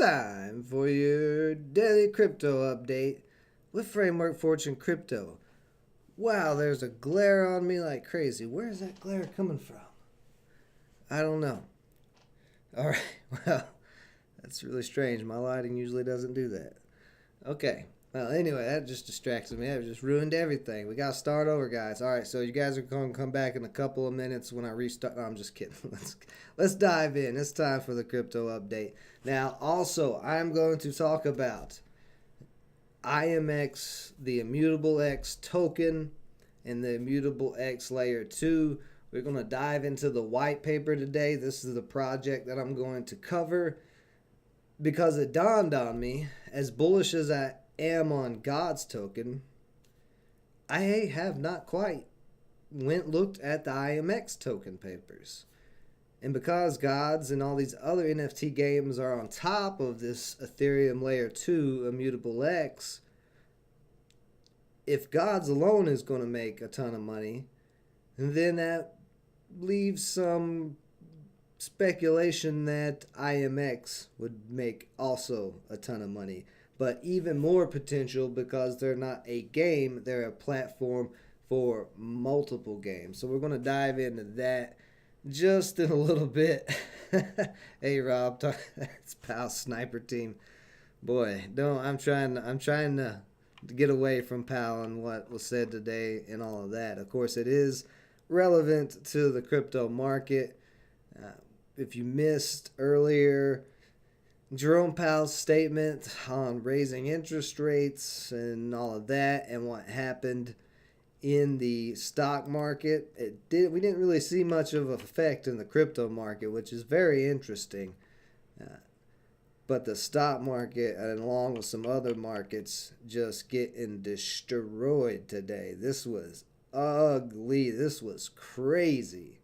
time for your daily crypto update with Framework Fortune Crypto. Wow, there's a glare on me like crazy. Where is that glare coming from? I don't know. Alright, well, that's really strange. My lighting usually doesn't do that. Okay, well, anyway, that just distracted me. That just ruined everything. We gotta start over, guys. Alright, so you guys are going to come back in a couple of minutes when I restart. No, I'm just kidding. Let's dive in. It's time for the crypto update. Now, also, I'm going to talk about IMX, the Immutable X token, and the Immutable X Layer 2. We're going to dive into the white paper today. This is the project that I'm going to cover because it dawned on me, as bullish as I am on Gods token, I have not quite looked at the IMX token papers. And because Gods and all these other NFT games are on top of this Ethereum Layer 2 Immutable X, if Gods alone is going to make a ton of money, then that leaves some speculation that IMX would make also a ton of money. But even more potential because they're not a game, they're a platform for multiple games. So we're going to dive into that just in a little bit. Hey Rob, it's pal sniper team. Boy, I'm trying to get away from pal and what was said today and all of that. Of course, it is relevant to the crypto market. If you missed earlier, Jerome Powell's statement on raising interest rates and all of that and what happened in the stock market, we didn't really see much of an effect in the crypto market, which is very interesting. But the stock market, and along with some other markets, just getting destroyed today. This was ugly. This was crazy.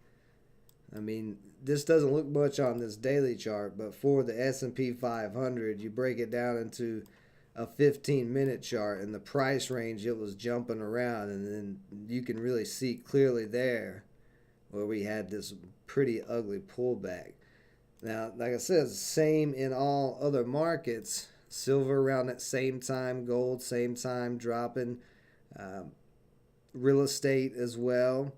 I mean, this doesn't look much on this daily chart, but for the S&P 500, you break it down into a 15-minute chart, and the price range, it was jumping around, and then you can really see clearly there where we had this pretty ugly pullback. Now, like I said, same in all other markets. Silver around that same time, gold same time dropping, real estate as well.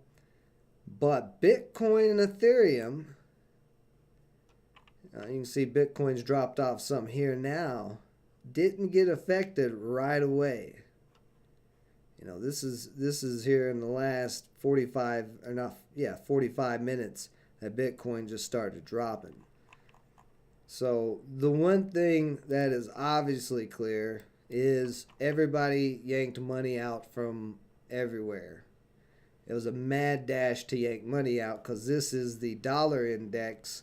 But Bitcoin and Ethereum, you can see Bitcoin's dropped off some here now, didn't get affected right away. You know, this is here in the last 45 minutes that Bitcoin just started dropping. So the one thing that is obviously clear is everybody yanked money out from everywhere. It was a mad dash to yank money out because this is the dollar index,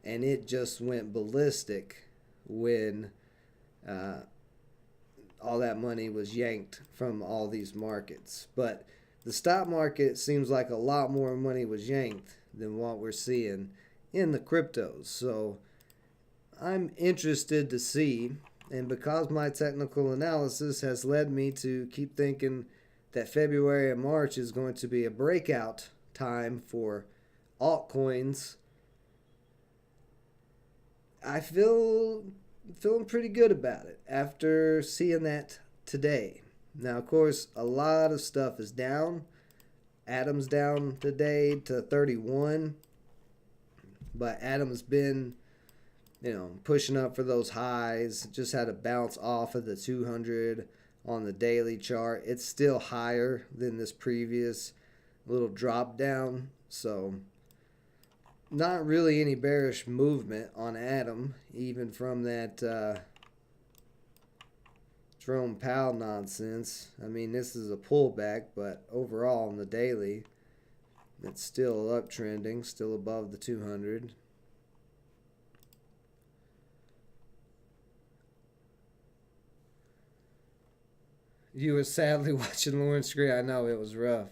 and it just went ballistic when all that money was yanked from all these markets. But the stock market seems like a lot more money was yanked than what we're seeing in the cryptos. So I'm interested to see, and because my technical analysis has led me to keep thinking that February and March is going to be a breakout time for altcoins, I feeling pretty good about it after seeing that today. Now, of course, a lot of stuff is down. Atom's down today to 31, but Atom's been, pushing up for those highs. Just had a bounce off of the 200 on the daily chart. It's still higher than this previous little drop down, so not really any bearish movement on Atom, even from that Jerome Powell nonsense. I mean, this is a pullback, but overall on the daily, it's still uptrending, still above the 200. You were sadly watching Lauren's screen. I know, it was rough.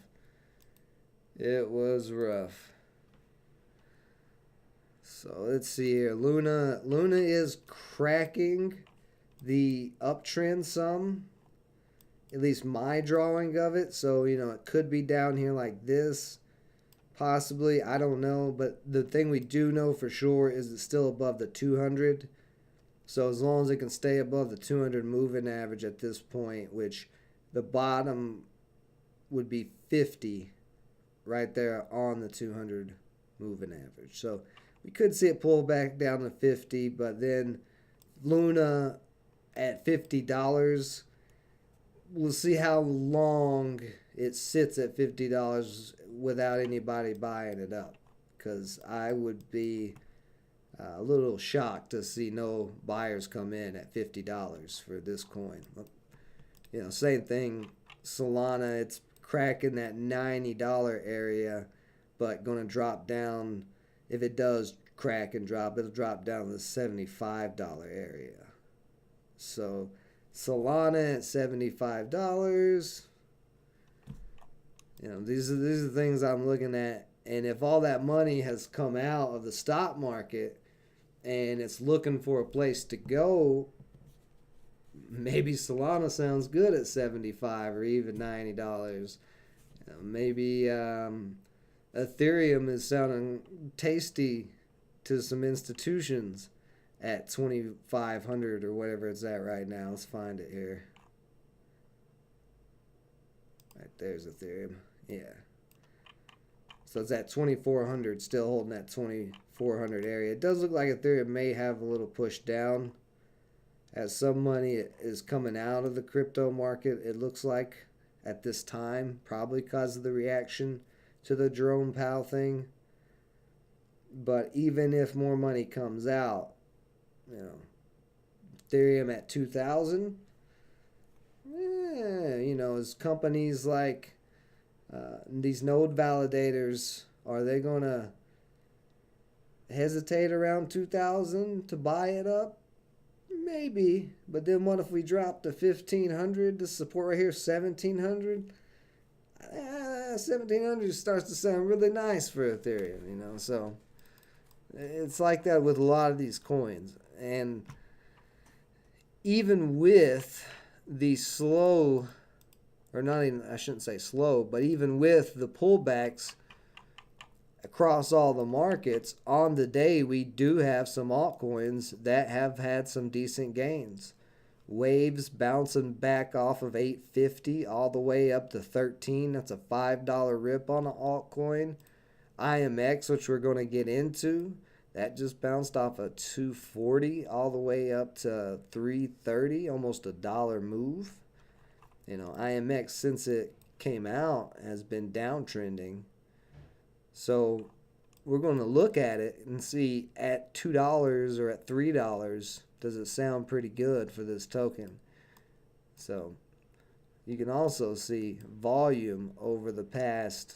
It was rough. So let's see here. Luna is cracking the uptrend some. At least my drawing of it. So, it could be down here like this. Possibly. I don't know. But the thing we do know for sure is it's still above the 200. So as long as it can stay above the 200 moving average at this point, which the bottom would be 50 right there on the 200 moving average. So we could see it pull back down to 50, but then Luna at $50, we'll see how long it sits at $50 without anybody buying it up, because I would be a little shocked to see no buyers come in at $50 for this coin. You know, same thing, Solana, it's cracking that $90 area, but going to drop down. If it does crack and drop, it'll drop down to the $75 area. So Solana at $75. You know, these are the things I'm looking at. And if all that money has come out of the stock market and it's looking for a place to go, maybe Solana sounds good at $75 or even $90. You know, maybe Ethereum is sounding tasty to some institutions at 2,500 or whatever it's at right now. Let's find it here. Right there's Ethereum. Yeah. So it's at 2,400, still holding that 2,400 area. It does look like Ethereum may have a little push down as some money is coming out of the crypto market, it looks like, at this time, probably because of the reaction to the Jerome Powell thing. But even if more money comes out, you know, Ethereum at 2,000, you know, as companies like these node validators, are they going to hesitate around 2,000 to buy it up? Maybe. But then what if we drop to 1,500 to support right here, 1,700? 1,700 starts to sound really nice for Ethereum, you know. So it's like that with a lot of these coins. And even with the slow, or not even, I shouldn't say slow, but even with the pullbacks across all the markets, on the day we do have some altcoins that have had some decent gains. Waves bouncing back off of 850 all the way up to 13. That's a $5 rip on an altcoin. IMX, which we're going to get into, that just bounced off of 240 all the way up to 330, almost a dollar move. You know, IMX, since it came out, has been downtrending. So we're going to look at it and see at $2 or at $3, does it sound pretty good for this token? So you can also see volume over the past,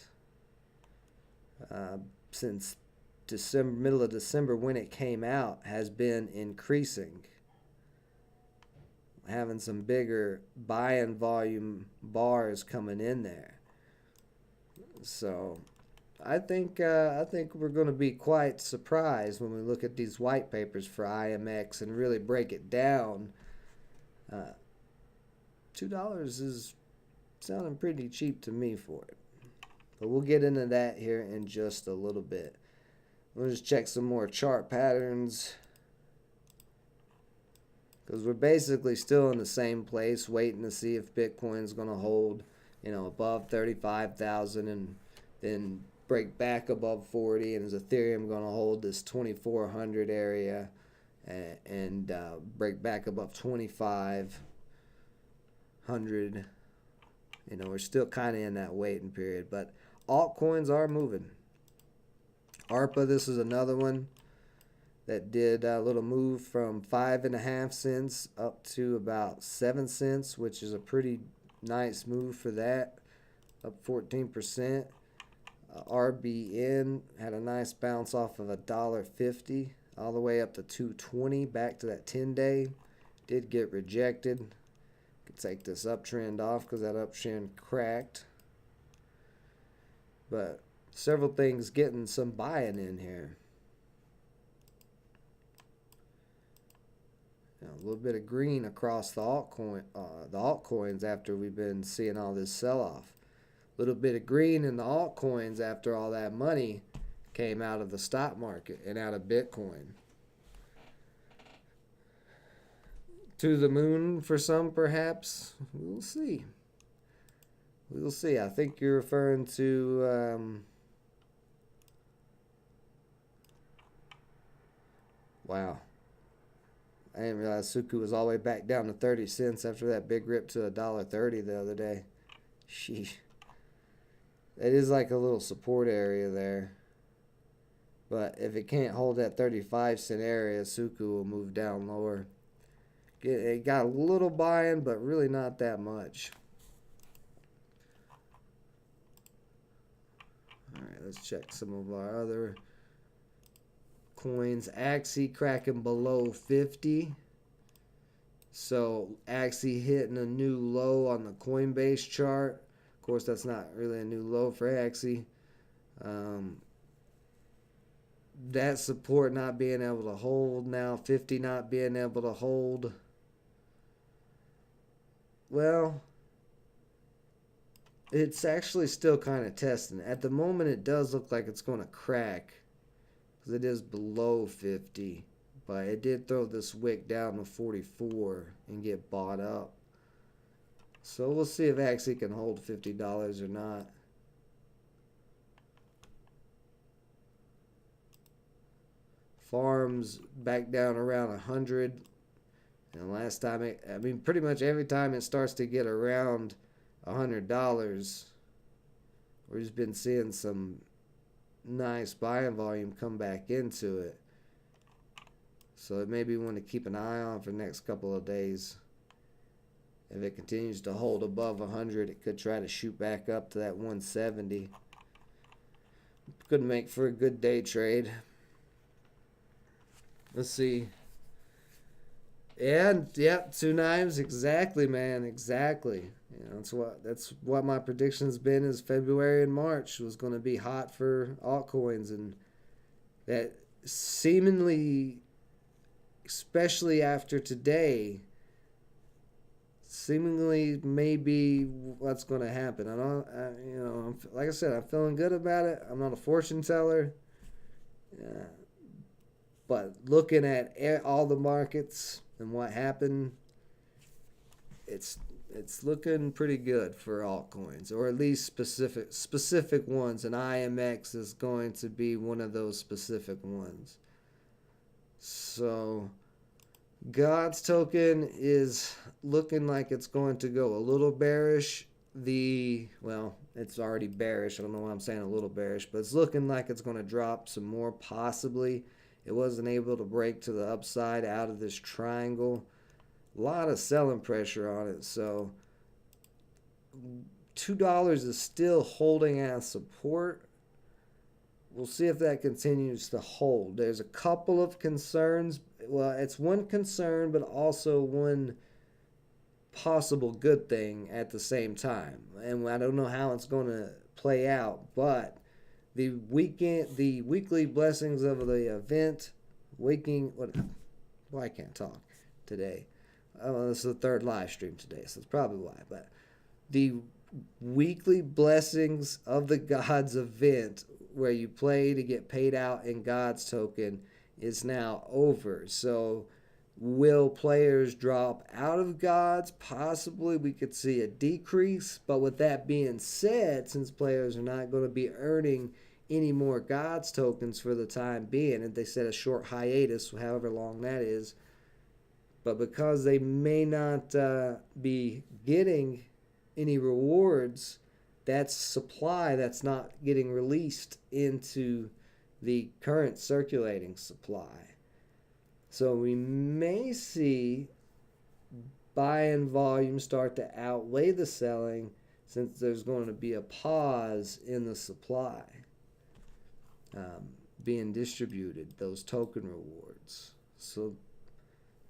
since December, middle of December when it came out, has been increasing. Having some bigger buy-in volume bars coming in there. So I think we're going to be quite surprised when we look at these white papers for IMX and really break it down. $2 is sounding pretty cheap to me for it. But we'll get into that here in just a little bit. We'll just check some more chart patterns, because we're basically still in the same place, waiting to see if Bitcoin's going to hold, you know, above 35,000 and then break back above 40, and is Ethereum going to hold this 2,400 area and break back above 2,500. You know, we're still kind of in that waiting period, but altcoins are moving. ARPA, this is another one that did a little move from 5.5 cents up to about 7 cents, which is a pretty nice move for that, up 14%. RBN had a nice bounce off of $1.50 all the way up to 220, back to that 10-day. Did get rejected. Could take this uptrend off because that uptrend cracked. But several things getting some buying in here. You know, a little bit of green across the altcoins after we've been seeing all this sell-off. A little bit of green in the altcoins after all that money came out of the stock market and out of Bitcoin. To the moon for some, perhaps. We'll see. We'll see. I think you're referring to. Wow. I didn't realize Suku was all the way back down to 30 cents after that big rip to $1.30 the other day. Sheesh. It is like a little support area there. But if it can't hold that 35-cent area, Suku will move down lower. It got a little buy-in, but really not that much. Alright, let's check some of our other coins. Axie cracking below 50. So Axie hitting a new low on the Coinbase chart. Of course, that's not really a new low for Axie. That support not being able to hold now. 50 not being able to hold. Well, it's actually still kind of testing. At the moment, it does look like it's going to crack, because it is below 50. But it did throw this wick down to 44 and get bought up. So we'll see if Axie can hold $50 or not. Farms back down around 100. And last time, pretty much every time it starts to get around $100, we've just been seeing some nice buying volume come back into it. So it may be one to keep an eye on for the next couple of days. If it continues to hold above 100, it could try to shoot back up to that 170. Could make for a good day trade. Let's see. And yep, 2 knives, exactly, man, exactly. You know, that's what my prediction's been. Is February and March was going to be hot for altcoins, and that seemingly, especially after today, seemingly may be what's going to happen. Like I said, I'm feeling good about it. I'm not a fortune teller, but looking at all the markets and what happened, it's looking pretty good for altcoins, or at least specific ones, and IMX is going to be one of those specific ones. So Gods token is looking like it's going to go a little bearish. It's already bearish. I don't know why I'm saying a little bearish, but it's looking like it's going to drop some more, possibly. It wasn't able to break to the upside out of this triangle. A lot of selling pressure on it. So $2 is still holding as support. We'll see if that continues to hold. There's a couple of concerns. Well, it's one concern, but also one possible good thing at the same time. And I don't know how it's going to play out, but the weekly blessings of the event, I can't talk today. This is the 3rd live stream today, so that's probably why. But the weekly blessings of the Gods event, where you play to get paid out in Gods token, is now over. So will players drop out of Gods? Possibly we could see a decrease. But with that being said, since players are not going to be earning any more Gods tokens for the time being, and they said a short hiatus, however long that is, but because they may not be getting any rewards, that's supply that's not getting released into the current circulating supply. So we may see buying volume start to outweigh the selling, since there's going to be a pause in the supply being distributed, those token rewards. So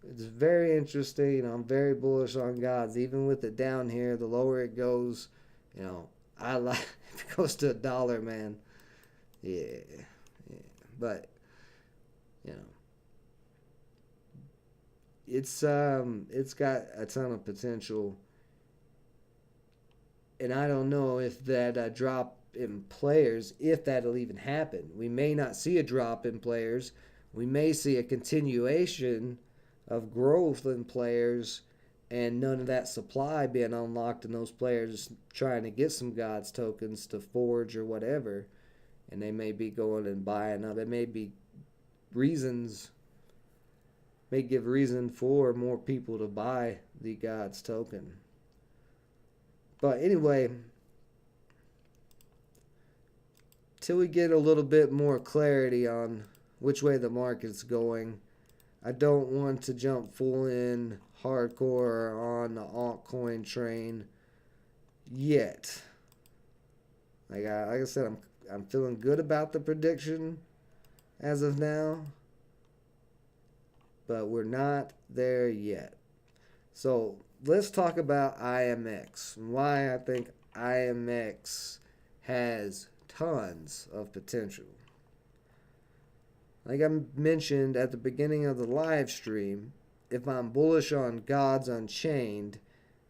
it's very interesting. I'm very bullish on Gods. Even with it down here, the lower it goes, I like if it goes to $1, man. Yeah. But it's got a ton of potential, and I don't know if that drop in players, if that'll even happen. We may not see a drop in players. We may see a continuation of growth in players and none of that supply being unlocked and those players trying to get some Gods tokens to forge or whatever, and they may be going and buying up. It may be reasons, may give reason for more people to buy the Gods token. But anyway, till we get a little bit more clarity on which way the market's going, I don't want to jump full in hardcore on the altcoin train yet. Like I said, I'm feeling good about the prediction as of now, but we're not there yet. So let's talk about IMX and why I think IMX has tons of potential. Like I mentioned at the beginning of the live stream, if I'm bullish on Gods Unchained,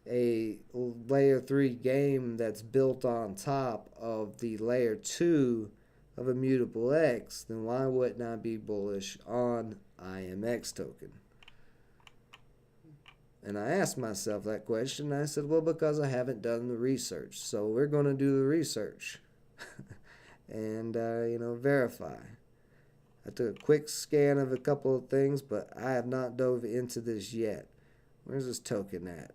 a layer 3 game that's built on top of the layer 2 of Immutable X, then why wouldn't I be bullish on IMX token? And I asked myself that question, and I said, well, because I haven't done the research. So we're going to do the research and, verify. I took a quick scan of a couple of things, but I have not dove into this yet. Where's this token at?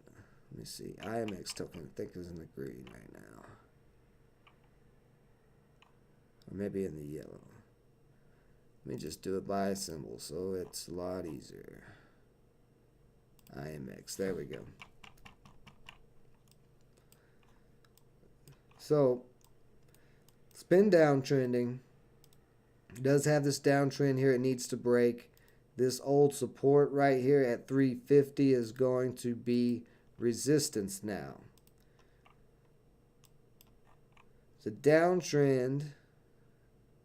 Let me see. IMX token, I think, is in the green right now. Or maybe in the yellow. Let me just do it by a symbol so it's a lot easier. IMX, there we go. So, it's been downtrending. It does have this downtrend here it needs to break. This old support right here at 350 is going to be resistance now. The downtrend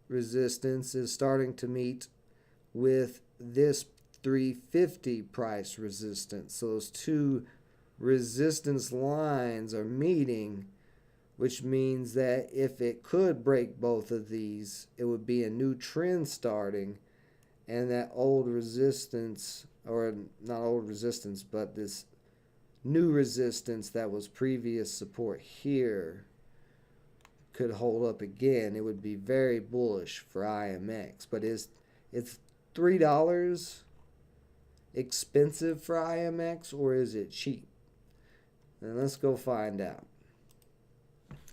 resistance is starting to meet with this 350 price resistance. So those two resistance lines are meeting, which means that if it could break both of these, it would be a new trend starting, and that old resistance, or not old resistance, but this new resistance that was previous support here could hold up again. It would be very bullish for IMX. But it's $3 expensive for IMX, or is it cheap? And let's go find out.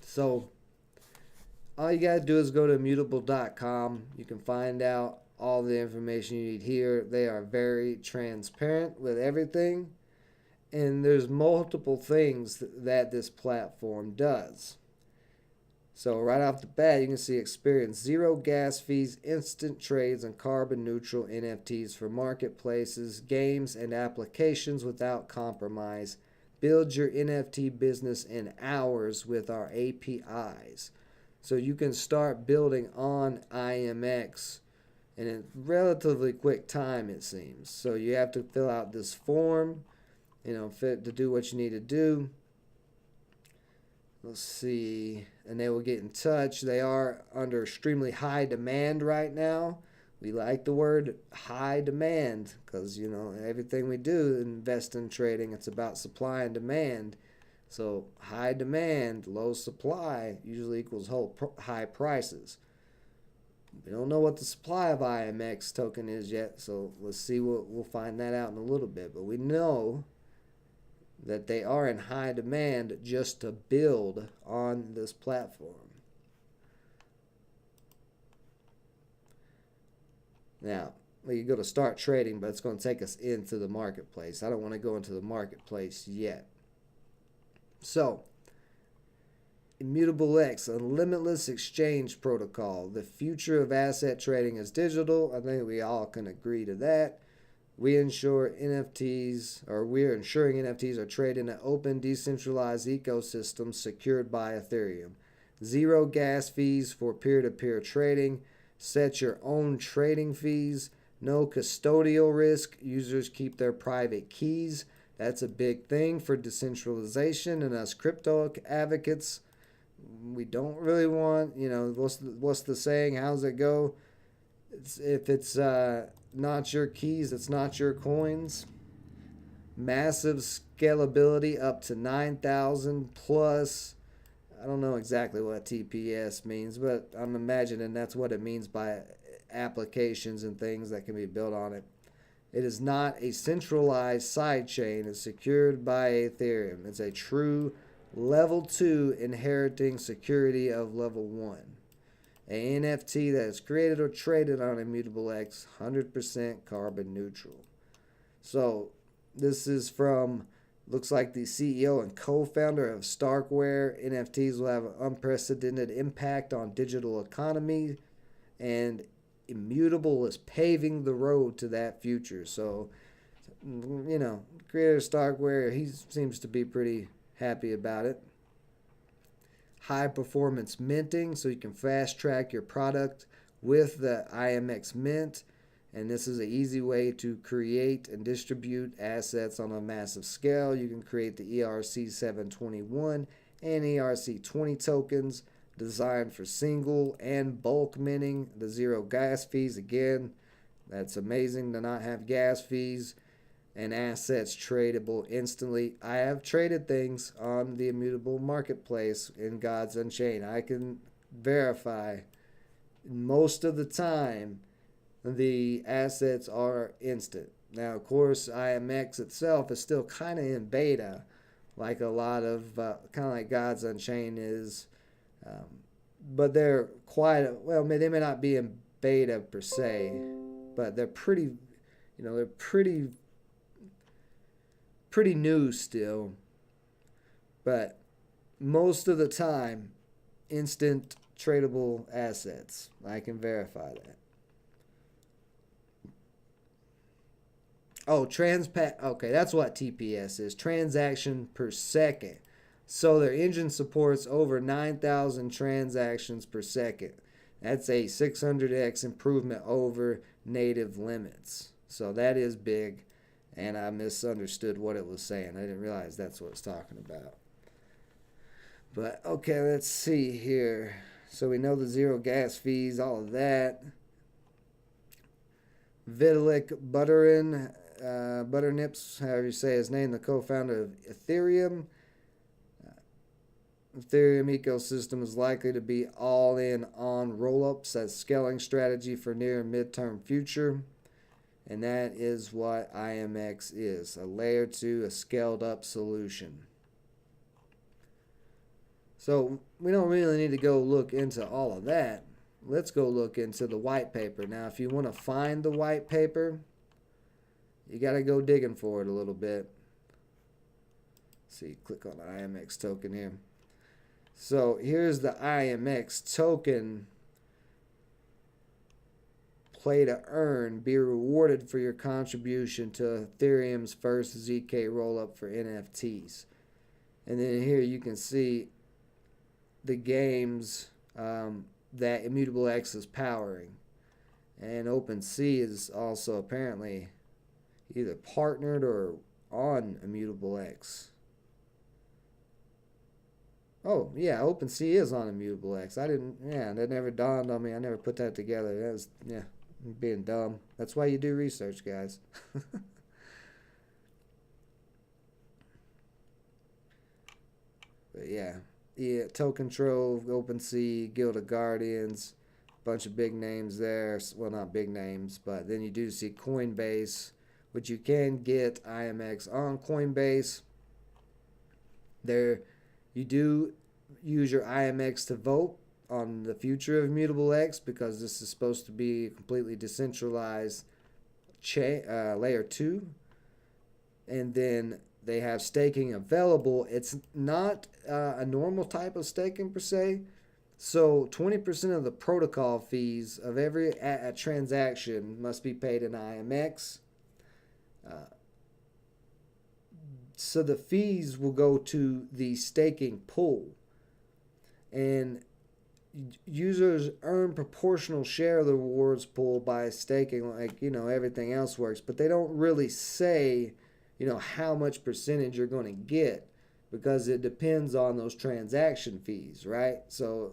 So all you got to do is go to immutable.com. You can find out all the information you need here. They are very transparent with everything. And there's multiple things that this platform does. So right off the bat, you can see experience 0 gas fees, instant trades, and carbon neutral NFTs for marketplaces, games, and applications without compromise. Build your NFT business in hours with our APIs. So you can start building on IMX in a relatively quick time, it seems. So you have to fill out this form, to do what you need to do. Let's see. And they will get in touch. They are under extremely high demand right now. We like the word high demand because, everything we do invest in trading, it's about supply and demand. So high demand, low supply usually equals high prices. We don't know what the supply of IMX token is yet, so let's see. We'll find that out in a little bit. But we know that they are in high demand just to build on this platform. Now, we can go to start trading, but it's going to take us into the marketplace. I don't want to go into the marketplace yet. So, Immutable X, a limitless exchange protocol. The future of asset trading is digital. I think we all can agree to that. We're ensuring NFTs are traded in an open, decentralized ecosystem secured by Ethereum. 0 gas fees for peer-to-peer trading. Set your own trading fees. No custodial risk. Users keep their private keys. That's a big thing for decentralization and us crypto advocates. We don't really want, what's the saying? How's it go? If it's not your keys, it's not your coins. Massive scalability up to 9,000 plus. I don't know exactly what TPS means, but I'm imagining that's what it means by applications and things that can be built on it. It is not a centralized sidechain. It's secured by Ethereum. It's a true level 2 inheriting security of level 1. A NFT that is created or traded on Immutable X, 100% carbon neutral. So this is from, looks like the CEO and co-founder of Starkware. NFTs will have an unprecedented impact on digital economy, and Immutable is paving the road to that future. So, you know, creator of Starkware, he seems to be pretty happy about it. High performance minting, so you can fast track your product with the IMX Mint. And this is an easy way to create and distribute assets on a massive scale. You can create the ERC721 and ERC20 tokens designed for single and bulk minting. The zero gas fees, again, that's amazing to not have gas fees, and assets tradable instantly. I have traded things on the Immutable marketplace in Gods Unchained. I can verify most of the time the assets are instant. Now, of course, IMX itself is still kind of in beta, like a lot of, kind of like Gods Unchained is. But they're well, they may not be in beta per se, but they're pretty, they're pretty new still. But most of the time, instant tradable assets. I can verify that. Oh, okay, that's what TPS is. Transaction per second. So their engine supports over 9,000 transactions per second. That's a 600x improvement over native limits. So that is big, and I misunderstood what it was saying. I didn't realize that's what it's talking about. But okay, let's see here. So we know the zero gas fees, all of that. Vitalik Butternips, however you say his name, the co-founder of Ethereum. Ethereum ecosystem is likely to be all in on roll-ups as scaling strategy for near and midterm future. And that is what IMX is, a layer 2, a scaled up solution. So we don't really need to go look into all of that. Let's go look into the white paper. Now, if you want to find the white paper, you got to go digging for it a little bit. Let's see, click on the IMX token here. So here's the IMX token. Play to earn. Be rewarded for your contribution to Ethereum's first ZK rollup for NFTs. And then here you can see the games that Immutable X is powering. And OpenSea is also apparently either partnered or on Immutable X. Oh, yeah, OpenSea is on Immutable X. That never dawned on me. I never put that together. That was, being dumb. That's why you do research, guys. But yeah, Token Trove, OpenSea, Guild of Guardians, bunch of big names there. Well, not big names, but then you do see Coinbase, which you can get IMX on Coinbase. There, you do use your IMX to vote on the future of Immutable X, because this is supposed to be a completely decentralized layer 2. And then they have staking available. It's not a normal type of staking per se. So 20% of the protocol fees of every transaction must be paid in IMX. So the fees will go to the staking pool. And users earn proportional share of the rewards pool by staking, like, everything else works. But they don't really say, how much percentage you're going to get, because it depends on those transaction fees, right? So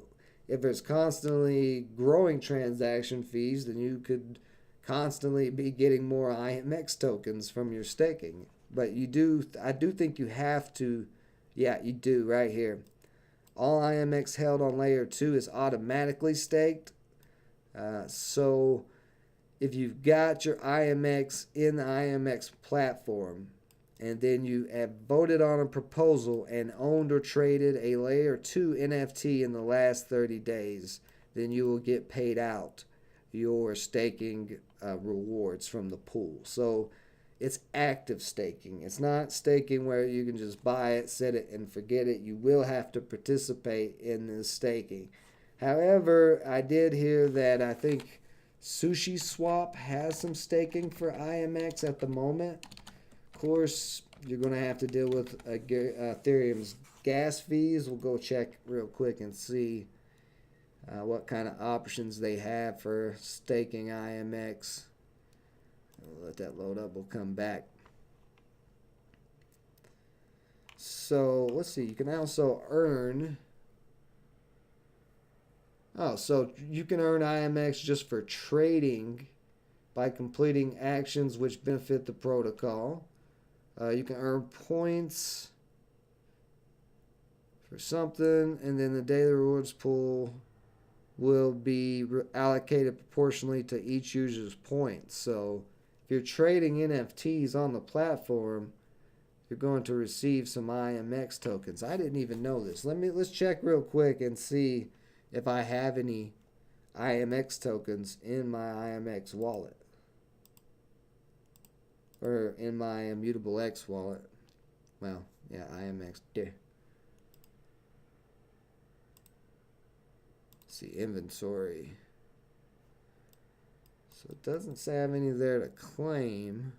if there's constantly growing transaction fees, then you could constantly be getting more IMX tokens from your staking. but I do think you have to, yeah, you do right here. All IMX held on layer 2 is automatically staked. So if you've got your IMX in the IMX platform, and then you have voted on a proposal and owned or traded a layer 2 NFT in the last 30 days, then you will get paid out your staking rewards from the pool. So it's active staking. It's not staking where you can just buy it, set it, and forget it. You will have to participate in this staking. However, I did hear that I think Sushi Swap has some staking for IMX at the moment. Of course, you're going to have to deal with Ethereum's gas fees. We'll go check real quick and see what kind of options they have for staking IMX. We'll let that load up. We'll come back. So let's see. You can also earn. Oh, so you can earn IMX just for trading by completing actions which benefit the protocol. You can earn points for something, and then the daily rewards pool will be allocated proportionally to each user's points. So if you're trading NFTs on the platform, you're going to receive some IMX tokens. I didn't even know this. Let's check real quick and see if I have any IMX tokens in my IMX wallet. Or in my Immutable X wallet. Well, yeah, IMX. There. See, inventory. So it doesn't say I have any there to claim.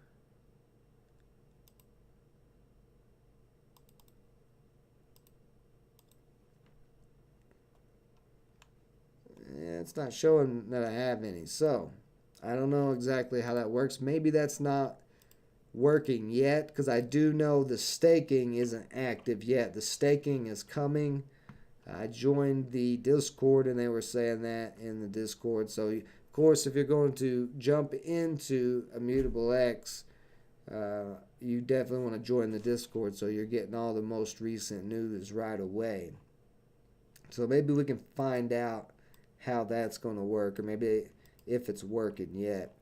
Yeah, it's not showing that I have any. So I don't know exactly how that works. Maybe that's not working yet, because I do know the staking isn't active yet. The staking is coming. I joined the Discord and they were saying that in the Discord. So of course, if you're going to jump into Immutable X, you definitely want to join the Discord so you're getting all the most recent news right away. So maybe we can find out how that's going to work, or maybe if it's working yet.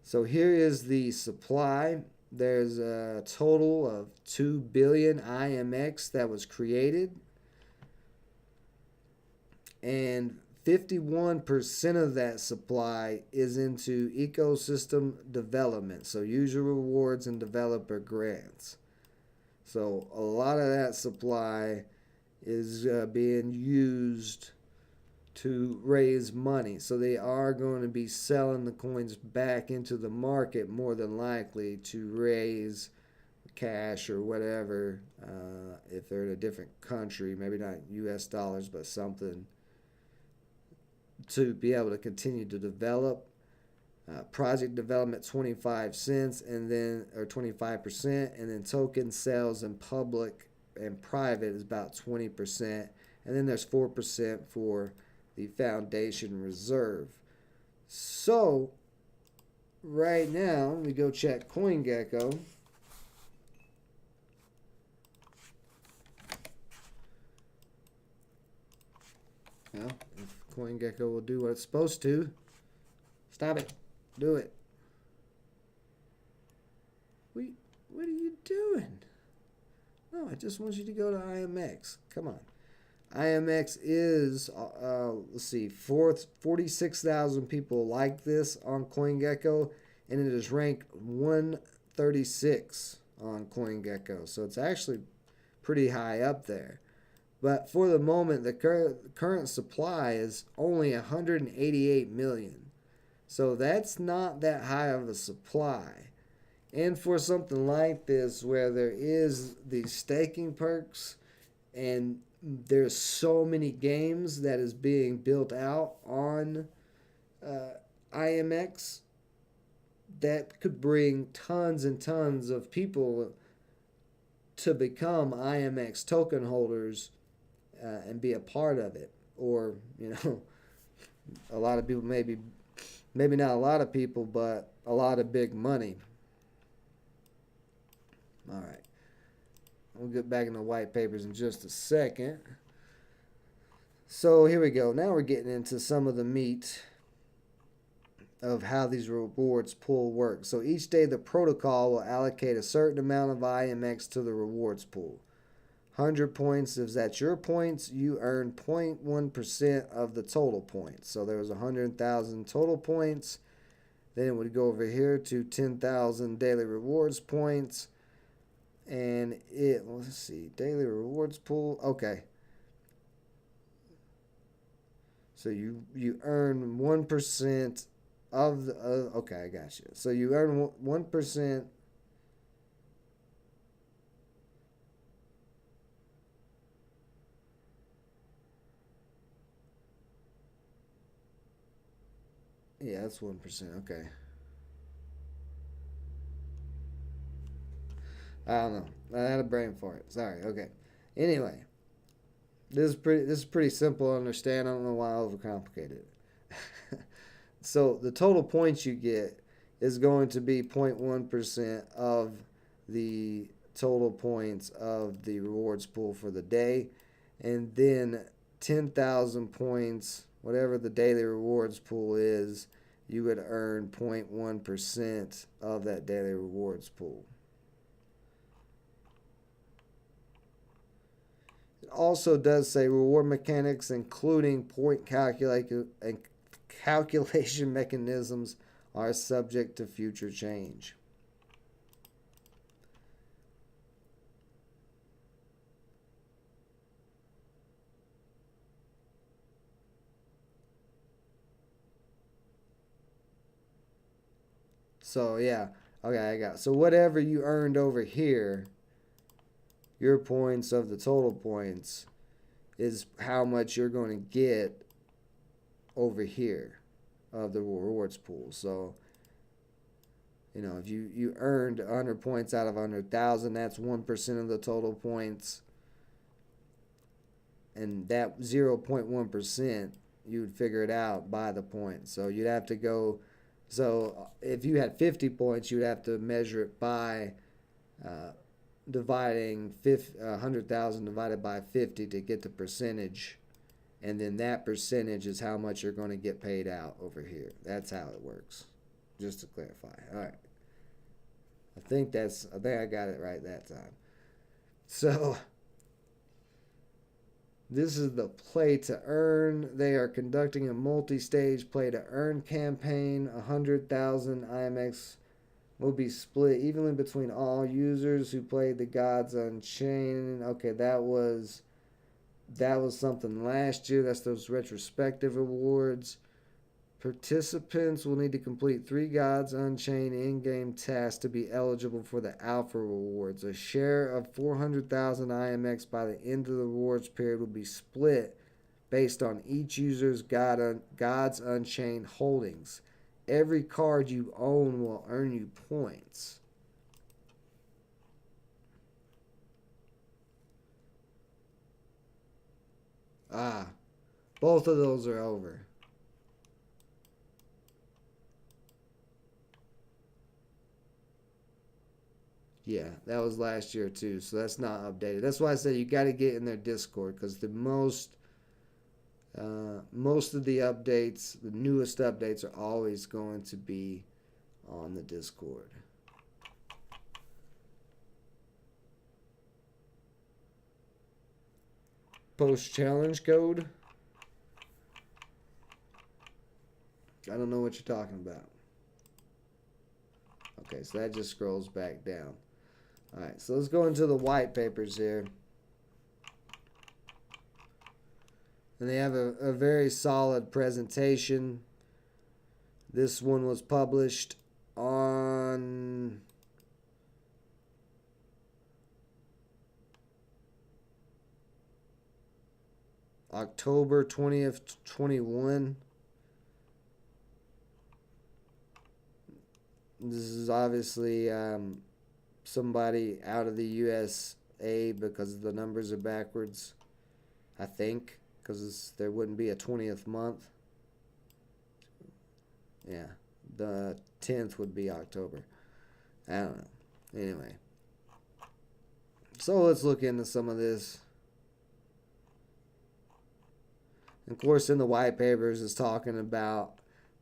So here is the supply. There's a total of 2 billion IMX that was created. And 51% of that supply is into ecosystem development. So user rewards and developer grants. So a lot of that supply is being used to raise money. So they are going to be selling the coins back into the market more than likely to raise cash or whatever, if they're in a different country, maybe not US dollars, but something, to be able to continue to develop. Project development 25 cents and then, or 25%, and then token sales in public and private is about 20%, and then there's 4% for the foundation reserve. So right now, we go check CoinGecko. Well, if CoinGecko will do what it's supposed to. Stop it. Do it. What are you doing? No, I just want you to go to IMX. Come on. IMX is, let's see, 46,000 people like this on CoinGecko, and it is ranked 136 on CoinGecko. So it's actually pretty high up there. But for the moment, the current supply is only 188 million. So that's not that high of a supply. And for something like this, where there is the staking perks and there's so many games that is being built out on IMX, that could bring tons and tons of people to become IMX token holders and be a part of it. Or, you know, a lot of people, maybe not a lot of people, but a lot of big money. All right. We'll get back into white papers in just a second. So here we go. Now we're getting into some of the meat of how these rewards pool works. So each day the protocol will allocate a certain amount of IMX to the rewards pool. 100 points, if that's your points, you earn 0.1% of the total points. So there was 100,000 total points. Then it would go over here to 10,000 daily rewards points. And let's see, daily rewards pool. Okay. So you earn 1% of the, okay, I got you. So you earn 1%. Yeah, that's 1%. Okay. I don't know. I had a brain fart. Sorry. Okay. Anyway, this is pretty simple to understand. I don't know why I overcomplicated it. So the total points you get is going to be 0.1% of the total points of the rewards pool for the day. And then 10,000 points, whatever the daily rewards pool is, you would earn 0.1% of that daily rewards pool. It also does say reward mechanics, including point calculation mechanisms, are subject to future change. So yeah, okay, I got it. So whatever you earned over here, your points of the total points is how much you're going to get over here of the rewards pool. So, you know, if you earned 100 points out of 100,000, that's 1% of the total points. And that 0.1%, you would figure it out by the points. So you'd have to go, so if you had 50 points, you'd have to measure it by dividing 100,000 divided by 50 to get the percentage. And then that percentage is how much you're going to get paid out over here. That's how it works. Just to clarify. All right. I think I got it right that time. So this is the play to earn. They are conducting a multi-stage play to earn campaign. 100,000 IMX will be split evenly between all users who played the Gods Unchained. Okay, that was something last year. That's those retrospective awards. Participants will need to complete 3 Gods Unchained in-game tasks to be eligible for the Alpha rewards. A share of 400,000 IMX by the end of the rewards period will be split based on each user's Gods Unchained holdings. Every card you own will earn you points. Both of those are over. Yeah, that was last year too, so that's not updated. That's why I said you got to get in their Discord, because the most of the updates, the newest updates, are always going to be on the Discord. Post challenge code. I don't know what you're talking about. Okay, so that just scrolls back down. All right, so let's go into the white papers here. And they have a very solid presentation. This one was published on October 20th, 21. This is obviously somebody out of the USA because the numbers are backwards, I think, because there wouldn't be a 20th month. Yeah, the 10th would be October. I don't know. Anyway, So let's look into some of this. Of course, in the white papers, it's talking about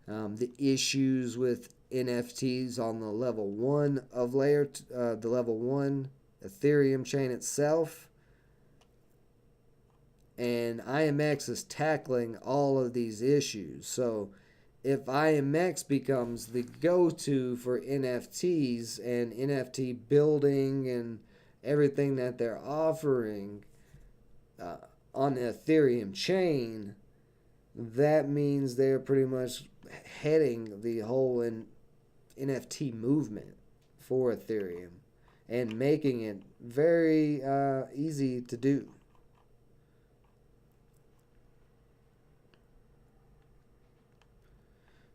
the issues with NFTs on the level 1 of the level 1 Ethereum chain itself. And IMX is tackling all of these issues. So if IMX becomes the go-to for NFTs and NFT building and everything that they're offering on the Ethereum chain, that means they're pretty much heading the whole NFT movement for Ethereum and making it very easy to do.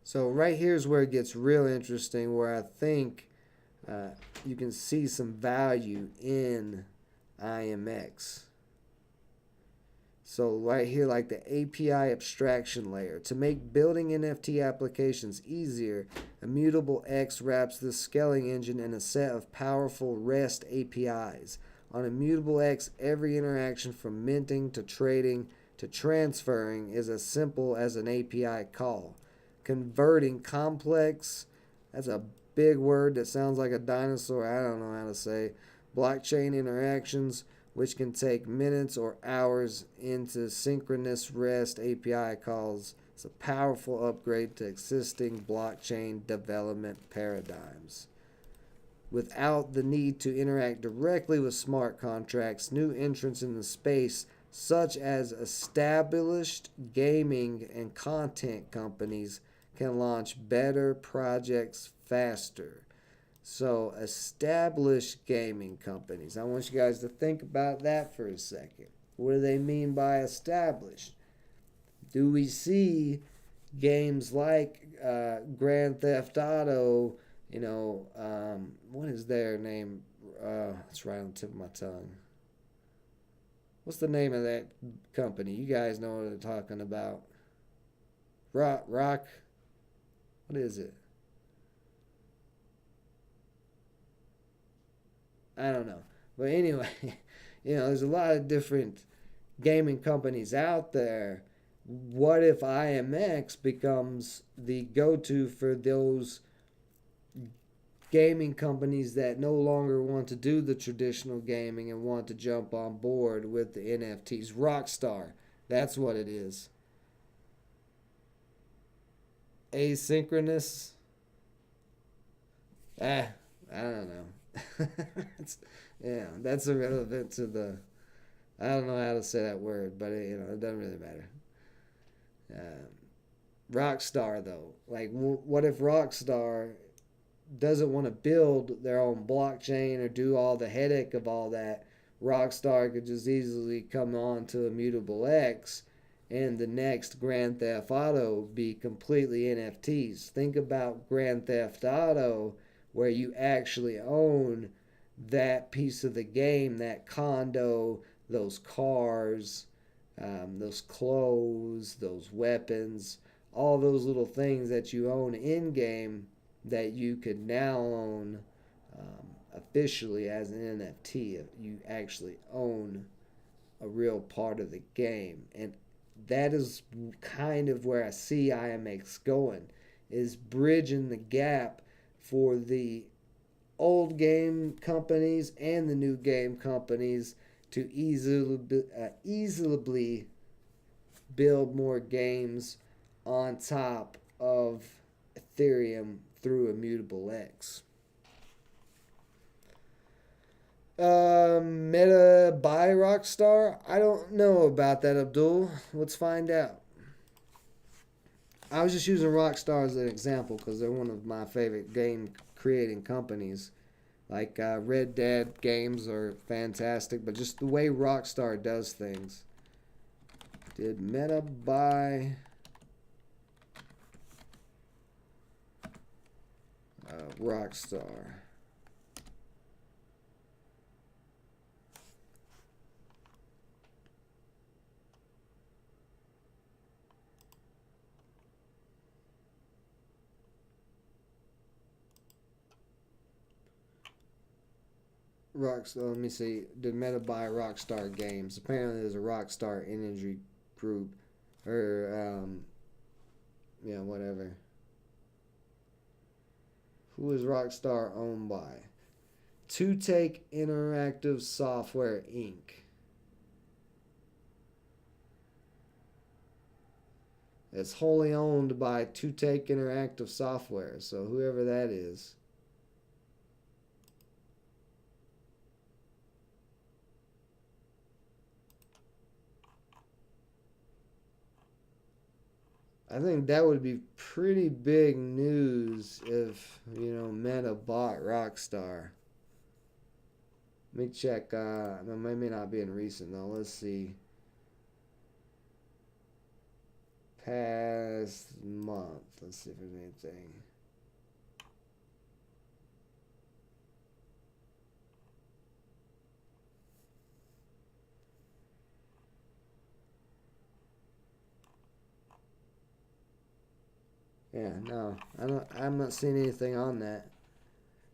So right here is where it gets real interesting, where I think you can see some value in IMX. So right here, like the API abstraction layer. To make building NFT applications easier, Immutable X wraps this scaling engine in a set of powerful REST APIs. On Immutable X, every interaction from minting to trading to transferring is as simple as an API call. Converting complex, that's a big word that sounds like a dinosaur, I don't know how to say, blockchain interactions, which can take minutes or hours, into synchronous REST API calls. It's a powerful upgrade to existing blockchain development paradigms. Without the need to interact directly with smart contracts, new entrants in the space, such as established gaming and content companies, can launch better projects faster. So, established gaming companies. I want you guys to think about that for a second. What do they mean by established? Do we see games like Grand Theft Auto, what is their name? It's right on the tip of my tongue. What's the name of that company? You guys know what I'm talking about. Rock. What is it? I don't know. But anyway, there's a lot of different gaming companies out there. What if IMX becomes the go-to for those gaming companies that no longer want to do the traditional gaming and want to jump on board with the NFTs? Rockstar. That's what it is. Asynchronous. I don't know. That's irrelevant to the. I don't know how to say that word, but it doesn't really matter. Rockstar though, like, what if Rockstar doesn't want to build their own blockchain or do all the headache of all that? Rockstar could just easily come on to Immutable X, and the next Grand Theft Auto be completely NFTs. Think about Grand Theft Auto, where you actually own that piece of the game, that condo, those cars, those clothes, those weapons, all those little things that you own in game that you could now own officially as an NFT. You actually own a real part of the game. And that is kind of where I see IMX going, is bridging the gap for the old game companies and the new game companies to easily build more games on top of Ethereum through Immutable X. Meta by Rockstar? I don't know about that, Abdul. Let's find out. I was just using Rockstar as an example because they're one of my favorite game creating companies. Like Red Dead games are fantastic, but just the way Rockstar does things. Did Meta buy Rockstar? Let me see. Did Meta buy Rockstar Games? Apparently, there's a Rockstar Energy Group, or yeah, whatever. Who is Rockstar owned by? To Take Interactive Software Inc. It's wholly owned by To Take Interactive Software. So whoever that is. I think that would be pretty big news if, Meta bought Rockstar. Let me check. It may not be in recent though. Let's see. Past month. Let's see if there's anything. Yeah, no, I'm not seeing anything on that.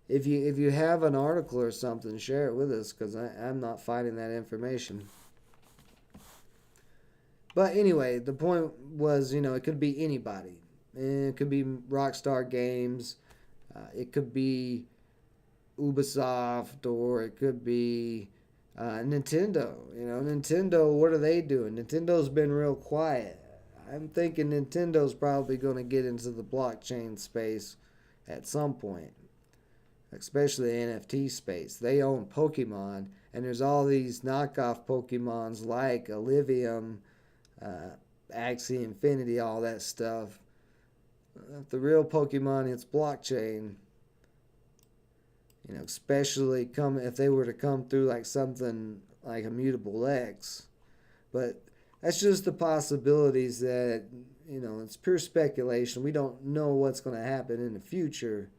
If you have an article or something, share it with us, because I'm not finding that information. But anyway, the point was, it could be anybody. It could be Rockstar Games. It could be Ubisoft, or it could be Nintendo. Nintendo, what are they doing? Nintendo's been real quiet. I'm thinking Nintendo's probably going to get into the blockchain space at some point, especially the NFT space. They own Pokemon, and there's all these knockoff Pokemons like Olivium, Axie Infinity, all that stuff. If the real Pokemon, it's blockchain. Especially if they were to come through like something like Immutable X. But that's just the possibilities that, it's pure speculation. We don't know what's going to happen in the future,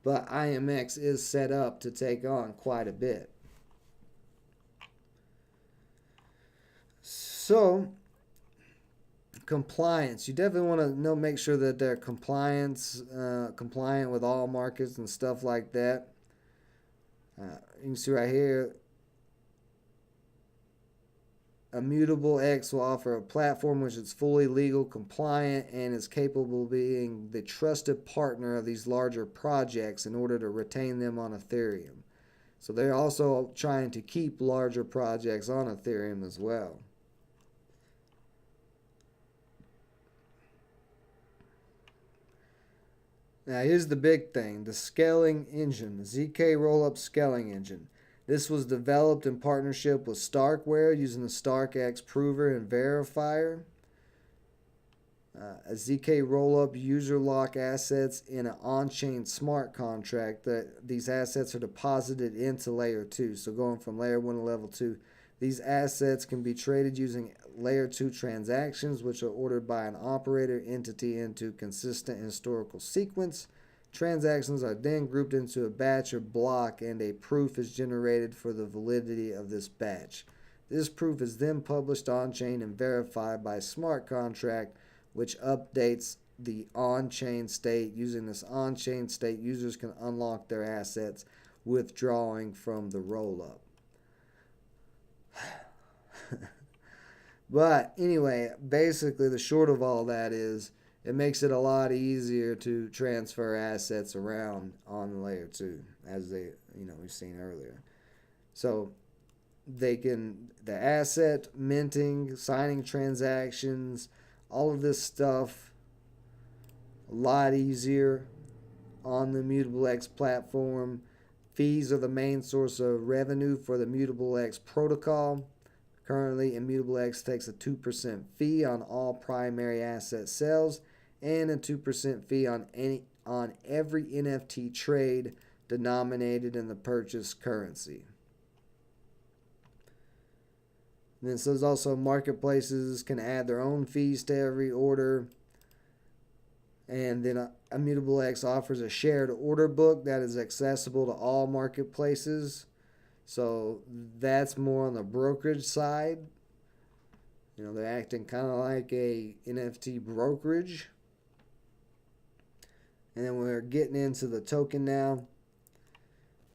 but IMX is set up to take on quite a bit. So, compliance. You definitely want to make sure that they're compliant with all markets and stuff like that. You can see right here, Immutable X will offer a platform which is fully legal, compliant, and is capable of being the trusted partner of these larger projects in order to retain them on Ethereum. So they're also trying to keep larger projects on Ethereum as well. Now here's the big thing, the scaling engine, the ZK Rollup scaling engine. This was developed in partnership with Starkware using the StarkX Prover and Verifier. A ZK Rollup user lock assets in an on-chain smart contract. That these assets are deposited into layer 2. So going from layer 1 to level 2. These assets can be traded using layer 2 transactions, which are ordered by an operator entity into consistent historical sequence. Transactions are then grouped into a batch or block, and a proof is generated for the validity of this batch. This proof is then published on-chain and verified by a smart contract, which updates the on-chain state. Using this on-chain state, users can unlock their assets, withdrawing from the roll-up. But anyway, basically the short of all that is, it makes it a lot easier to transfer assets around on layer 2, as we've seen earlier. So the asset minting, signing transactions, all of this stuff, a lot easier on the Immutable X platform. Fees are the main source of revenue for the Immutable X protocol. Currently, Immutable X takes a 2% fee on all primary asset sales and a 2% fee on every NFT trade denominated in the purchase currency. And then says also marketplaces can add their own fees to every order. And then Immutable X offers a shared order book that is accessible to all marketplaces. So that's more on the brokerage side. They're acting kind of like a NFT brokerage. And then we're getting into the token now.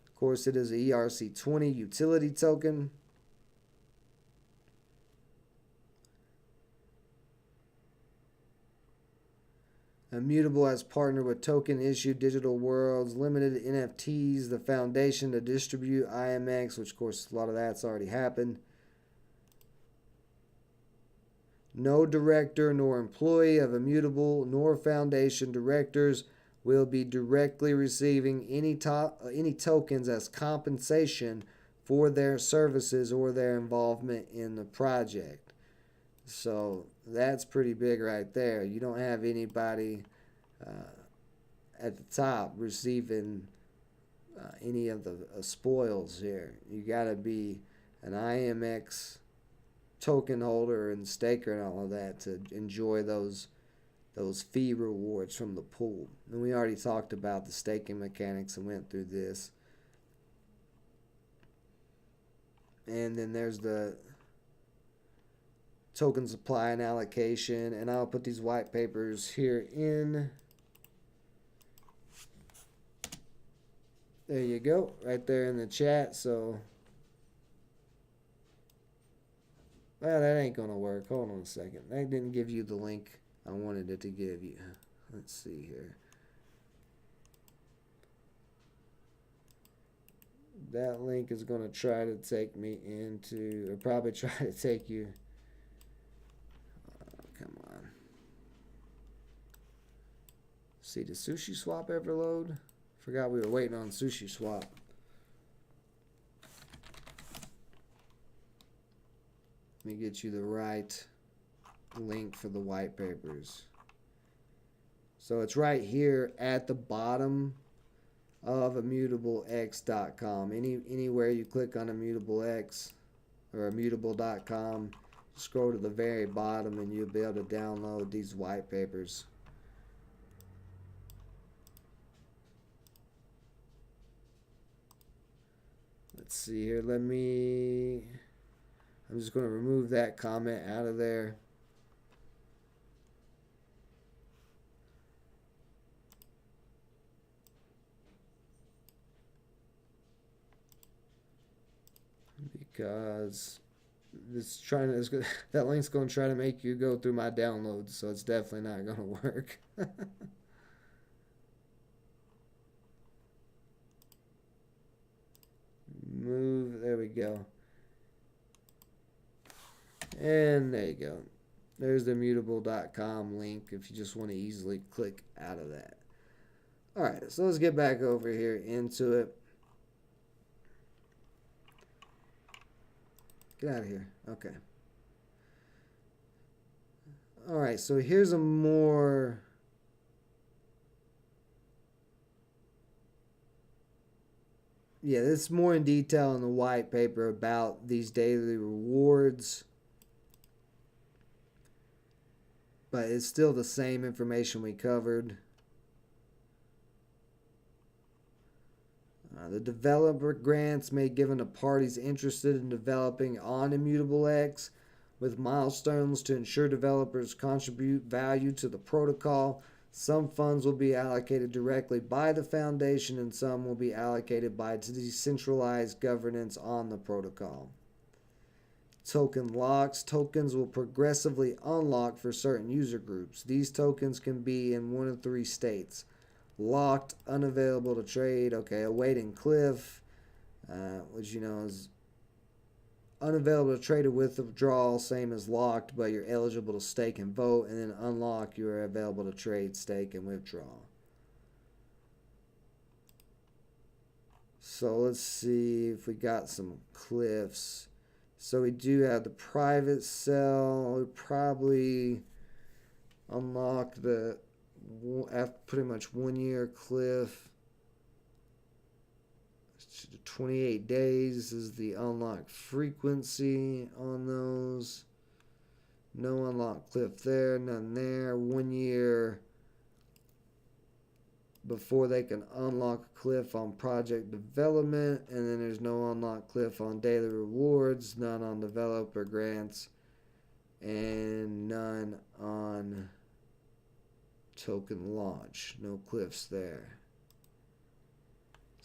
Of course, it is a ERC20 utility token. Immutable has partnered with Token Issue Digital Worlds, Limited NFTs, the foundation to distribute IMX, which of course a lot of that's already happened. No director nor employee of Immutable nor foundation directors will be directly receiving any tokens as compensation for their services or their involvement in the project. So that's pretty big right there. You don't have anybody at the top receiving any of the spoils here. You got to be an IMX token holder and staker and all of that to enjoy those fee rewards from the pool. And we already talked about the staking mechanics and went through this. And then there's the token supply and allocation, and I'll put these white papers here in. There you go, right there in the chat. So, well, that ain't gonna work. Hold on a second. That didn't give you the link I wanted it to give you. Let's see here. That link is gonna try to take me into, or probably try to take you. Come on. See, does Sushi Swap ever load? Forgot we were waiting on Sushi Swap. Let me get you the right link for the white papers. So it's right here at the bottom of immutablex.com. Anywhere you click on ImmutableX or immutable.com, scroll to the very bottom and you'll be able to download these white papers. Let's see here. I'm just going to remove that comment out of there. Because that link's going to try to make you go through my downloads, so it's definitely not going to work. Move, there we go. And there you go. There's the immutable.com link if you just want to easily click out of that. Alright, so let's get back over here into it. Get out of here. Okay. Alright, so here's a more... Yeah, this is more in detail in the white paper about these daily rewards. But it's still the same information we covered. The developer grants may be given to parties interested in developing on ImmutableX with milestones to ensure developers contribute value to the protocol. Some funds will be allocated directly by the foundation and some will be allocated by decentralized governance on the protocol. Token locks. Tokens will progressively unlock for certain user groups. These tokens can be in one of three states. Locked, unavailable to trade, okay, awaiting cliff, which you know is unavailable to trade or withdrawal, same as locked, but you're eligible to stake and vote, and then unlock, you are available to trade, stake, and withdraw. So let's see if we got some cliffs. So we do have the private sell. We probably unlock the after pretty much 1 year cliff. 28 days is the unlock frequency on those. No unlock cliff there, none there. 1 year before they can unlock a cliff on project development, and then there's no unlock cliff on daily rewards, none on developer grants, and none on token launch. No cliffs there.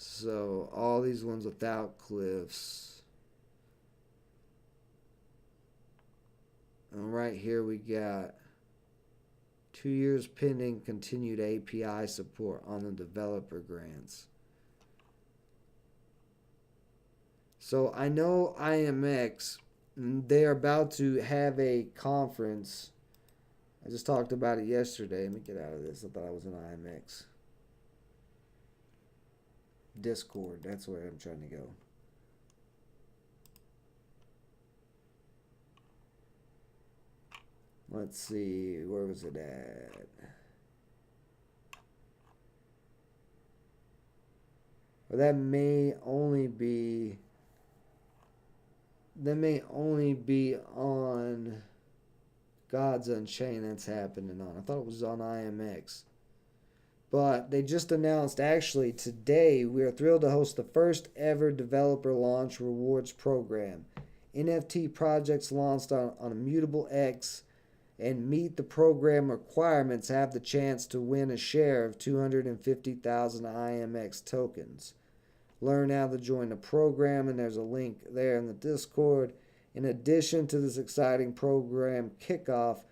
So all these ones without cliffs. And right here we got 2 years pending continued API support on the developer grants. So I know IMX, they're about to have a conference. I just talked about it yesterday. Let me get out of this. I thought I was in IMX. Discord, that's where I'm trying to go. Let's see, where was it at? Well, that may only be on Gods Unchained that's happening on. I thought it was on IMX. But they just announced, actually today, we are thrilled to host the first ever developer launch rewards program. NFT projects launched on Immutable X and meet the program requirements have the chance to win a share of 250,000 IMX tokens. Learn how to join the program, and there's a link there in the Discord. In addition to this exciting program kickoff,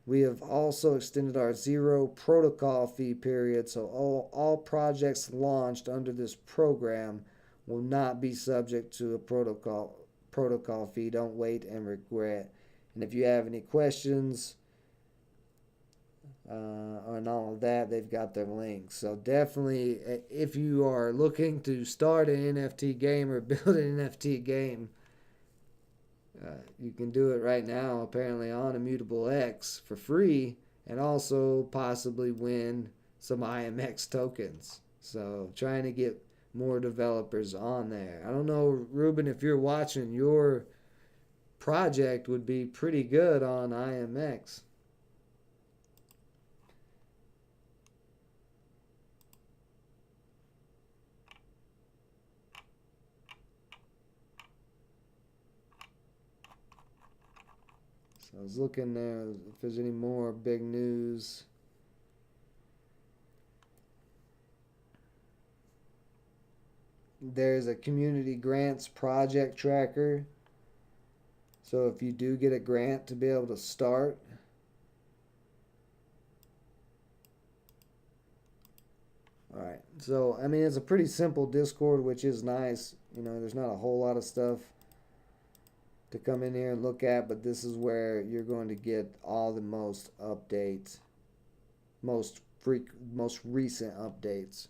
we have also extended our zero protocol fee period, so all projects launched under this program will not be subject to a protocol fee. Don't wait and regret. And if you have any questions on all of that, they've got their links. So definitely, if you are looking to start an NFT game or build an NFT game, you can do it right now, apparently on Immutable X for free, and also possibly win some IMX tokens. So trying to get more developers on there. I don't know, Ruben, if you're watching, your project would be pretty good on IMX. So I was looking there if there's any more big news. There's a community grants project tracker. So if you do get a grant to be able to start, alright, so I mean it's a pretty simple Discord, which is nice. You know, there's not a whole lot of stuff to come in here and look at, but this is where you're going to get all the most updates, most recent updates.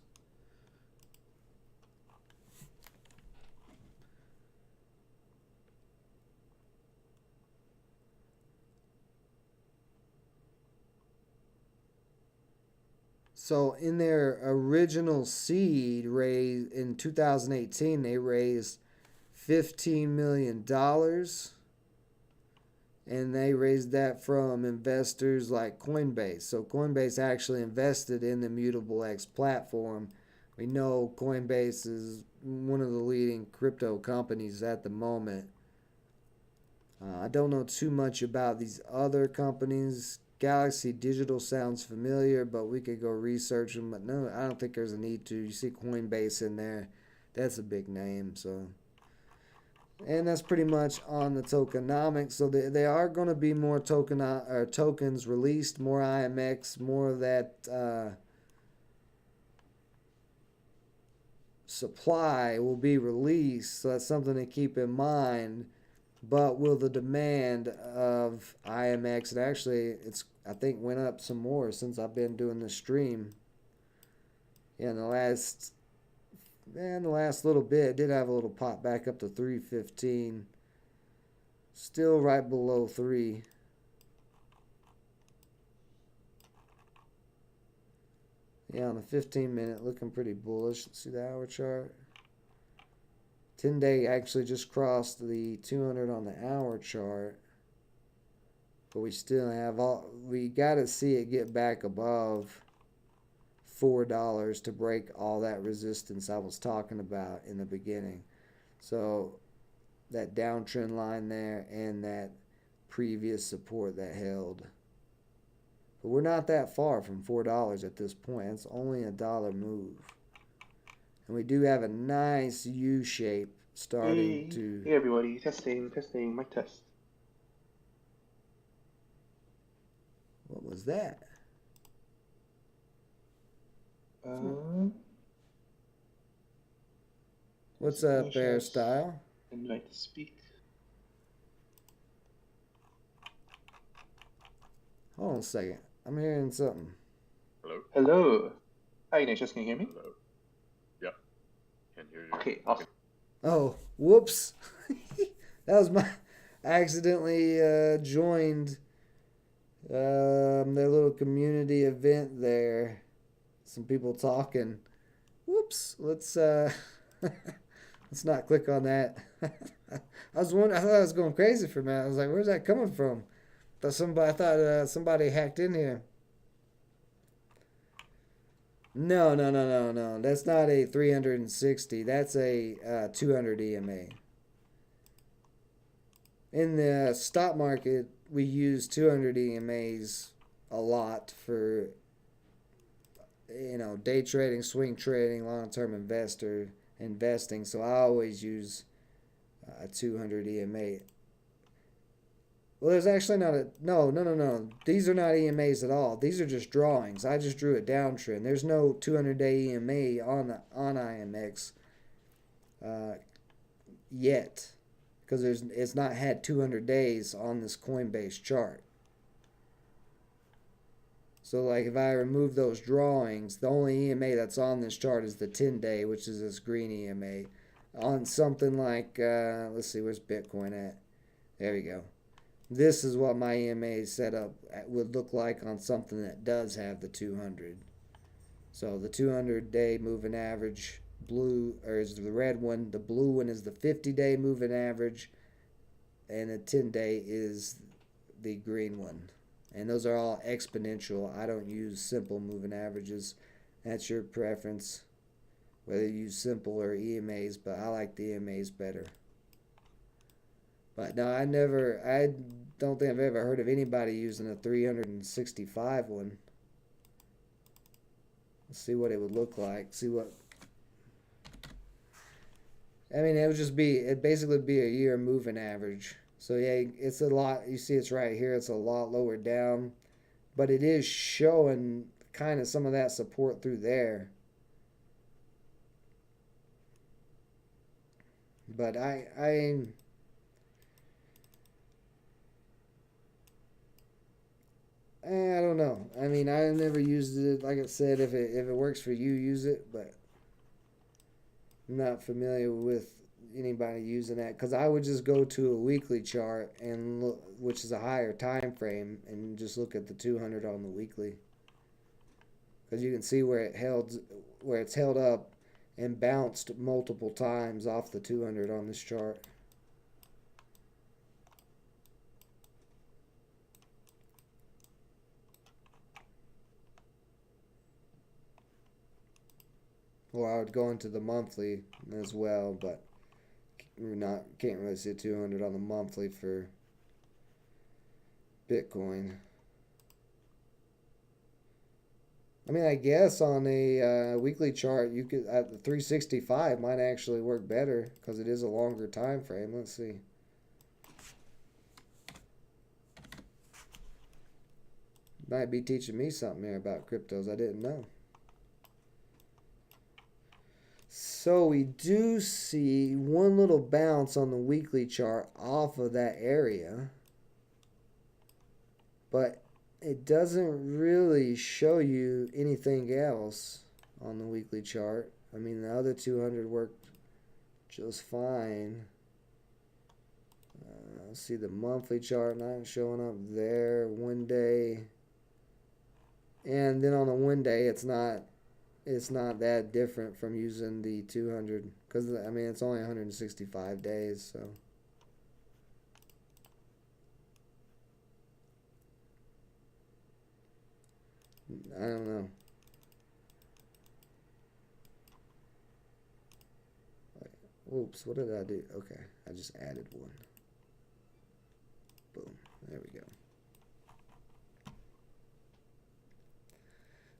So in their original seed raise in 2018, they raised $15 million. And they raised that from investors like Coinbase. So Coinbase actually invested in the Immutable X platform. We know Coinbase is one of the leading crypto companies at the moment. I don't know too much about these other companies. Galaxy Digital sounds familiar, but we could go research them. But no, I don't think there's a need to. You see Coinbase in there. That's a big name. So, and that's pretty much on the tokenomics. So they are going to be more tokens released, more IMX, more of that supply will be released. So that's something to keep in mind. But will the demand of IMX, and actually I think went up some more since I've been doing this stream. Yeah, in the last little bit, it did have a little pop back up to 315. Still right below 3. Yeah, on the 15-minute, looking pretty bullish. Let's see the hour chart. 10-day actually just crossed the 200 on the hour chart. But we still have we got to see it get back above $4 to break all that resistance I was talking about in the beginning. So that downtrend line there and that previous support that held. But we're not that far from $4 at this point. It's only a dollar move. And we do have a nice U shape starting to... Hey everybody, testing, mic test. What was that? What's up, Hairstyle? Invite to speak. Hold on a second. I'm hearing something. Hello. Hi Ignatius, can you hear me? Hello. Yep. Can hear you. Okay, awesome. Oh, whoops. That was my... I accidentally joined their little community event there. Some people talking. Whoops. Let's let's not click on that. I thought I was going crazy for a minute. I was like, where's that coming from? I thought somebody hacked in here. No. That's not a 360. That's a 200 EMA. In the stock market, we use 200 EMAs a lot for, day trading, swing trading, long-term investing. So I always use a 200 EMA. Well, there's actually not a... No. These are not EMAs at all. These are just drawings. I just drew a downtrend. There's no 200-day EMA on IMX yet. Because it's not had 200 days on this Coinbase chart. So, like, if I remove those drawings, the only EMA that's on this chart is the 10-day, which is this green EMA. On something like, let's see, where's Bitcoin at? There we go. This is what my EMA setup would look like on something that does have the 200. So the 200-day moving average blue, or is the red one. The blue one is the 50-day moving average, and the 10-day is the green one. And those are all exponential. I don't use simple moving averages. That's your preference, whether you use simple or EMAs, but I like the EMAs better. But no, I don't think I've ever heard of anybody using a 365 one. Let's see what it would look like. It'd basically be a year moving average. So yeah, it's a lot, you see it's right here, it's a lot lower down. But it is showing kind of some of that support through there. But I don't know. I mean, I never used it. Like I said, if it works for you, use it. But I'm not familiar with anybody using that, because I would just go to a weekly chart and look, which is a higher time frame, and just look at the 200 on the weekly, because you can see where it's held up and bounced multiple times off the 200 on this chart. Or I would go into the monthly as well, but can't really see 200 on the monthly for Bitcoin. I mean, I guess on a weekly chart, you could at the 365 might actually work better because it is a longer time frame. Let's see. Might be teaching me something here about cryptos I didn't know. So we do see one little bounce on the weekly chart off of that area, but it doesn't really show you anything else on the weekly chart. I mean, the other 200 worked just fine. See the monthly chart not showing up there. 1 day, and then on the 1 day, it's not that different from using the 200, because I mean it's only 165 days, so I don't know. Oops, what did I do? Okay, I just added one. Boom, there we go.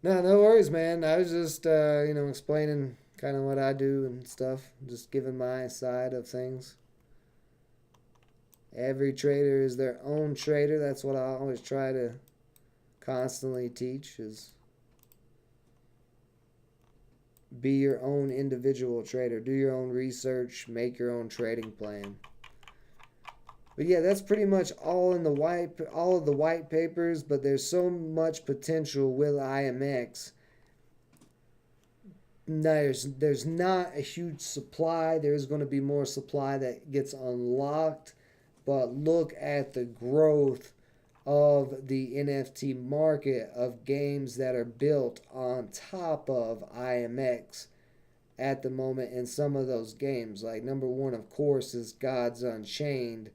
No worries, man. I was just, explaining kind of what I do and stuff. Just giving my side of things. Every trader is their own trader. That's what I always try to constantly teach, is be your own individual trader. Do your own research. Make your own trading plan. But yeah, that's pretty much all of the white papers. But there's so much potential with IMX. There's not a huge supply. There's going to be more supply that gets unlocked. But look at the growth of the NFT market of games that are built on top of IMX at the moment in some of those games. Like number one, of course, is Gods Unchained.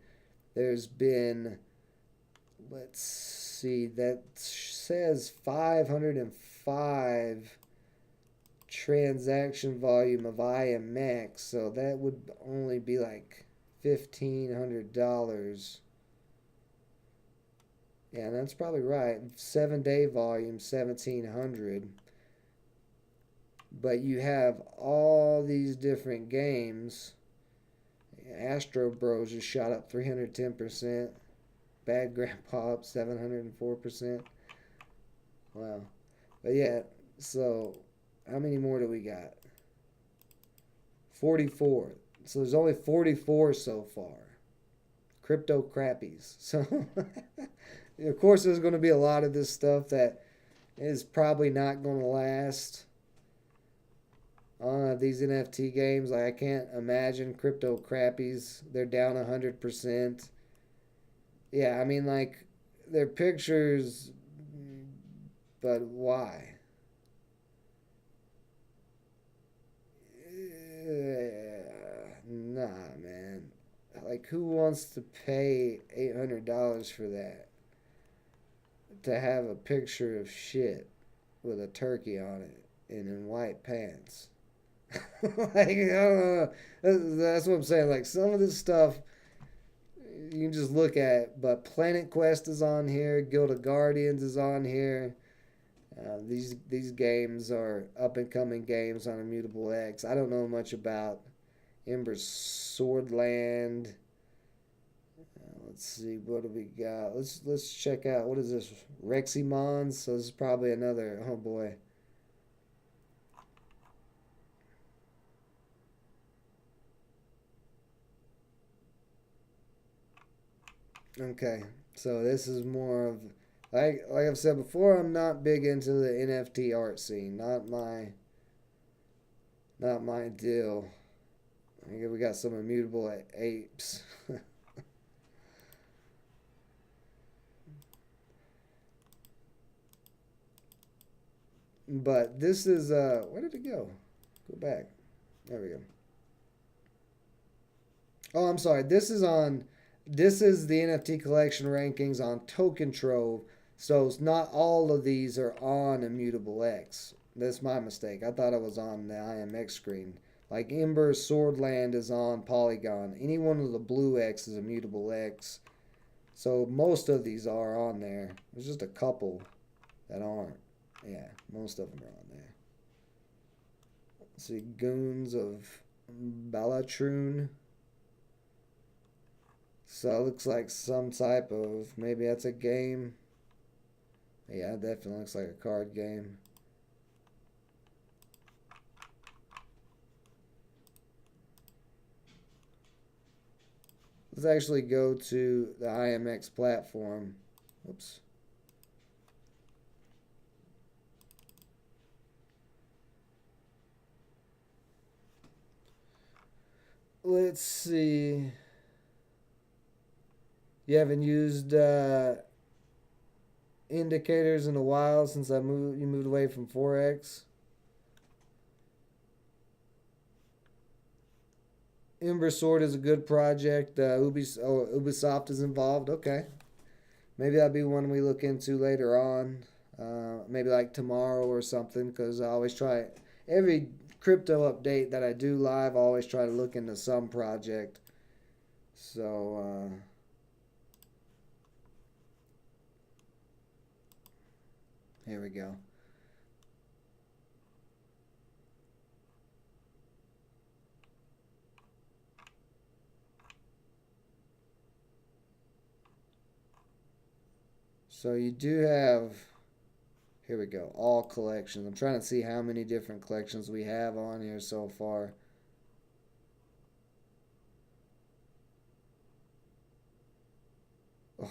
There's been, let's see, that says 505 transaction volume of IMX. So that would only be like $1,500. Yeah, that's probably right. 7-day volume, 1,700. But you have all these different games. Astro Bros just shot up 310%. Bad Grandpa up 704%. Wow. But yeah, so how many more do we got? 44. So there's only 44 so far. Crypto crappies. So, of course, there's going to be a lot of this stuff that is probably not going to last. These NFT games, like I can't imagine crypto crappies. They're down 100%. Yeah, I mean, like, they're pictures, but why? Nah, man. Like, who wants to pay $800 for that? To have a picture of shit with a turkey on it and in white pants. Like, I don't know. That's what I'm saying. Like, some of this stuff you can just look at. But Planet Quest is on here. Guild of Guardians is on here. These games are up-and-coming games on Immutable X. I don't know much about Ember's Swordland. Let's see, what do we got? Let's check out, what is this? Reximons? So this is probably another, oh boy. Okay, so this is more of, like I've said before, I'm not big into the NFT art scene. Not my deal. We got some immutable apes. But this is, where did it go? Go back. There we go. Oh, I'm sorry. This is the NFT collection rankings on Token Trove. So it's not all of these are on Immutable X. That's my mistake. I thought it was on the IMX screen. Like Ember Swordland is on Polygon. Any one of the blue X is Immutable X. So most of these are on there. There's just a couple that aren't. Yeah, most of them are on there. Let's see, Goons of Balatroon. So it looks like some type of, maybe that's a game. Yeah, it definitely looks like a card game. Let's actually go to the IMX platform. Whoops. Let's see. You haven't used indicators in a while since you moved away from Forex. Ember Sword is a good project. Ubisoft is involved. Okay. Maybe that'll be one we look into later on. Maybe like tomorrow or something, because I always try, every crypto update that I do live, I always try to look into some project. So, here we go. So you do have, here we go, all collections. I'm trying to see how many different collections we have on here so far.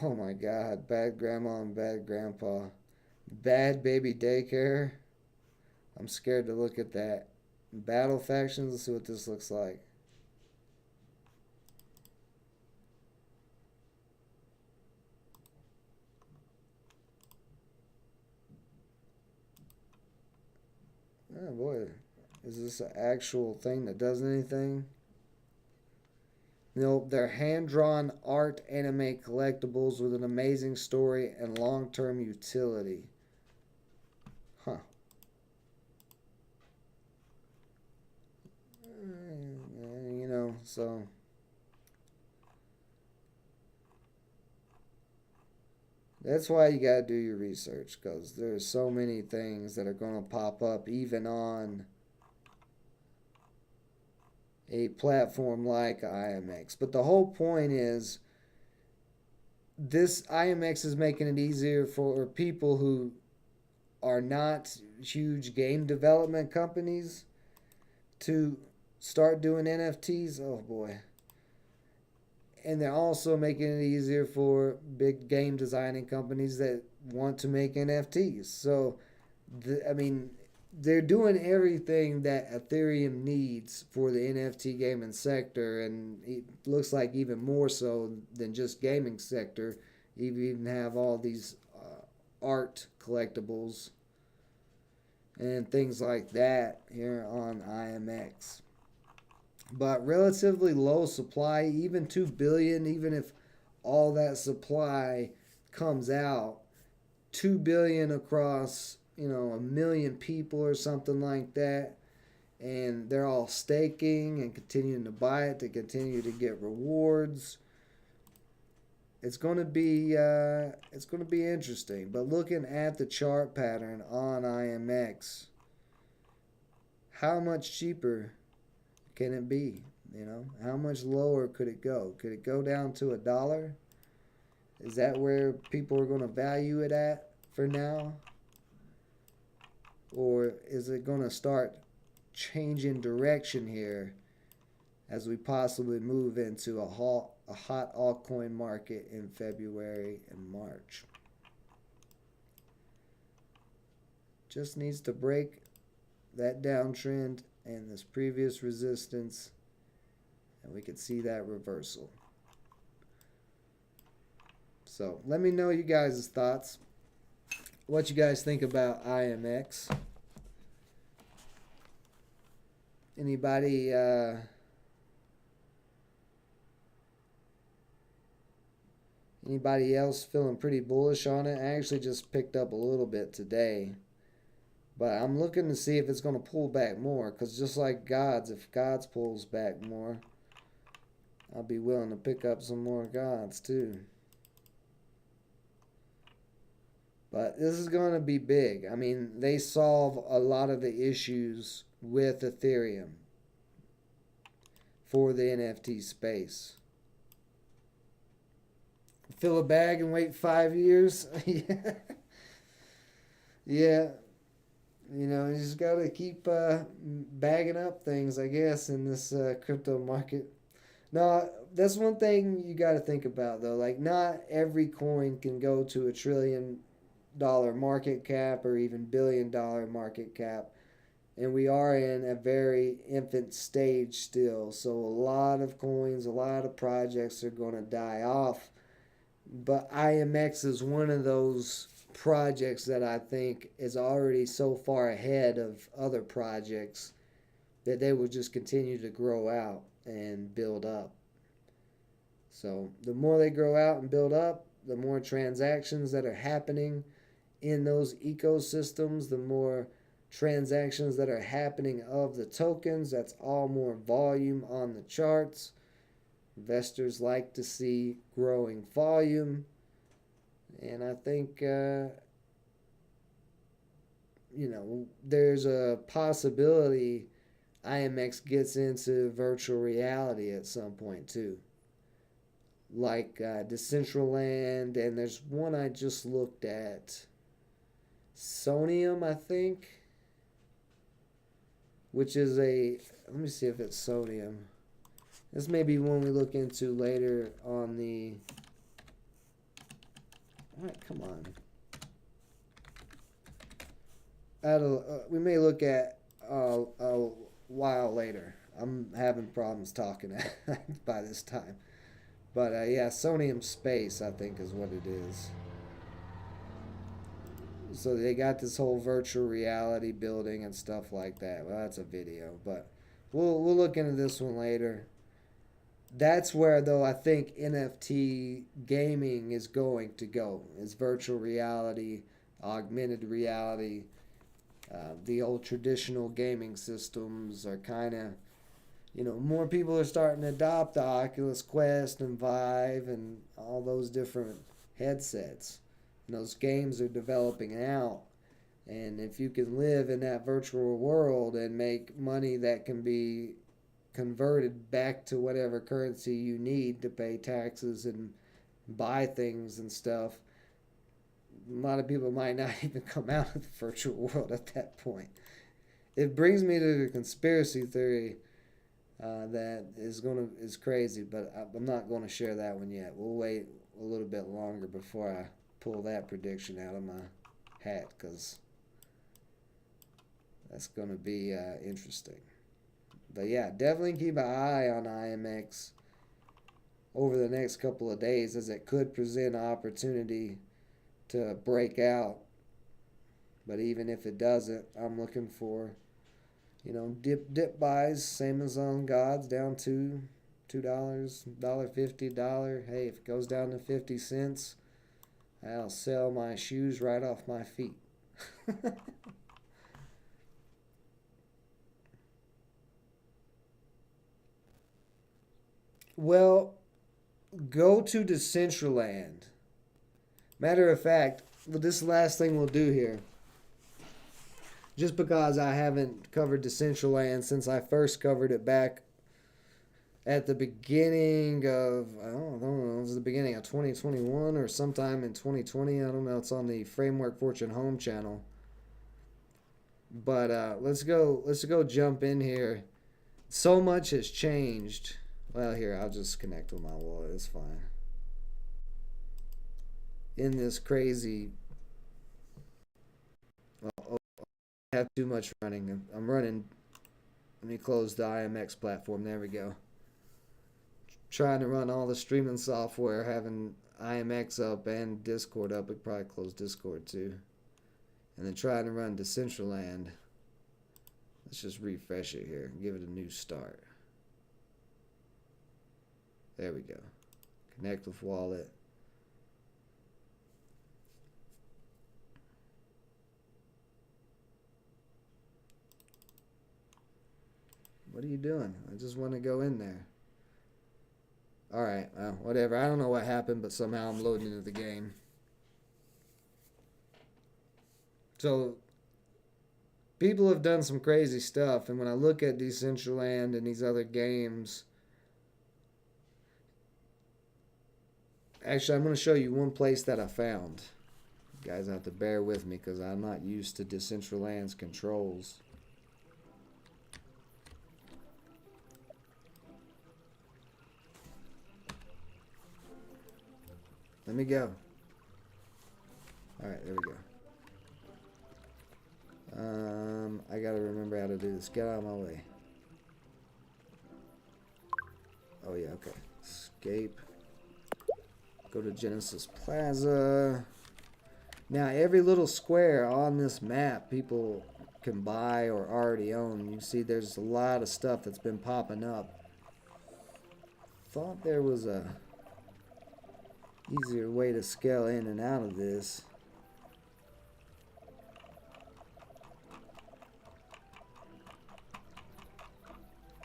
Oh my God, bad grandma and bad grandpa. Bad baby daycare. I'm scared to look at that. Battle factions, let's see what this looks like. Oh boy, is this an actual thing that does anything? Nope, they're hand-drawn art anime collectibles with an amazing story and long-term utility. Huh. You know, so... That's why you gotta do your research, because there's so many things that are gonna pop up even on a platform like IMX. But the whole point is this IMX is making it easier for people who are not huge game development companies to start doing NFTs. Oh boy. And they're also making it easier for big game designing companies that want to make NFTs. So, I mean, they're doing everything that Ethereum needs for the NFT gaming sector, and it looks like even more so than just gaming sector. You even have all these art collectibles and things like that here on IMX. But relatively low supply, even 2 billion, even if all that supply comes out, 2 billion across, you know, 1 million people or something like that, and they're all staking and continuing to buy it to continue to get rewards. It's going to be interesting. But looking at the chart pattern on IMX, how much cheaper can it be? You know, how much lower could it go? Could it go down to $1? Is that where people are going to value it at for now? Or is it going to start changing direction here as we possibly move into a hot altcoin market in February and March? Just needs to break that downtrend and this previous resistance, and we could see that reversal. So let me know you guys' thoughts, what you guys think about IMX. Anybody else feeling pretty bullish on it? I actually just picked up a little bit today. But I'm looking to see if it's going to pull back more. Because just like Gods, if Gods pulls back more, I'll be willing to pick up some more Gods too. But this is going to be big. I mean, they solve a lot of the issues with Ethereum for the NFT space. Fill a bag and wait 5 years? Yeah. You know, you just got to keep bagging up things, I guess, in this crypto market. No, that's one thing you got to think about, though. Like, not every coin can go to $1 trillion market cap or even $1 billion market cap. And we are in a very infant stage still. So a lot of coins, a lot of projects are going to die off. But IMX is one of those projects that I think is already so far ahead of other projects that they will just continue to grow out and build up. So the more they grow out and build up, the more transactions that are happening in those ecosystems, the more transactions that are happening of the tokens. That's all more volume on the charts. Investors like to see growing volume. And I think, there's a possibility IMX gets into virtual reality at some point too. like Decentraland, and there's one I just looked at, Sonium, I think, which is a, let me see if it's Sonium. This may be one we look into later on the, all right, come on. We may look at a while later. I'm having problems talking by this time. But yeah, Sonium Space, I think, is what it is. So they got this whole virtual reality building and stuff like that. Well, that's a video, but we'll look into this one later. That's where, though, I think NFT gaming is going to go. Is virtual reality, augmented reality. The old traditional gaming systems are kind of, you know, more people are starting to adopt the Oculus Quest and Vive and all those different headsets. And those games are developing out. And if you can live in that virtual world and make money that can be converted back to whatever currency you need to pay taxes and buy things and stuff, a lot of people might not even come out of the virtual world at that point. It brings me to the conspiracy theory that is crazy, but I'm not going to share that one yet. We'll wait a little bit longer before I pull that prediction out of my hat, because that's going to be interesting. But yeah, definitely keep an eye on IMX over the next couple of days, as it could present an opportunity to break out. But even if it doesn't, I'm looking for, you know, dip buys, same as on Gods, down to $2, $1.50, $1. Hey, if it goes down to 50 cents, I'll sell my shoes right off my feet. Well, go to Decentraland. Matter of fact, this is the last thing we'll do here. Just because I haven't covered Decentraland since I first covered it back at the beginning of, I don't know, it was the beginning of 2021 or sometime in 2020. I don't know. It's on the Framework Fortune Home channel. But let's go jump in here. So much has changed. Well, here, I'll just connect with my wallet. It's fine. In this crazy... I have too much running. I'm running... Let me close the IMX platform. There we go. Trying to run all the streaming software, having IMX up and Discord up. We could probably close Discord too. And then trying to run Decentraland. Let's just refresh it here and give it a new start. There we go. Connect with wallet. What are you doing? I just want to go in there. Alright, well, whatever. I don't know what happened, but somehow I'm loading into the game. So, people have done some crazy stuff, and when I look at Decentraland and these other games... Actually, I'm going to show you one place that I found. You guys have to bear with me because I'm not used to Decentraland's controls. Let me go. Alright, there we go. I gotta remember how to do this. Get out of my way. Oh yeah, okay. Escape. Go to Genesis Plaza. Now, every little square on this map people can buy or already own. You see there's a lot of stuff that's been popping up. Thought there was a easier way to scale in and out of this.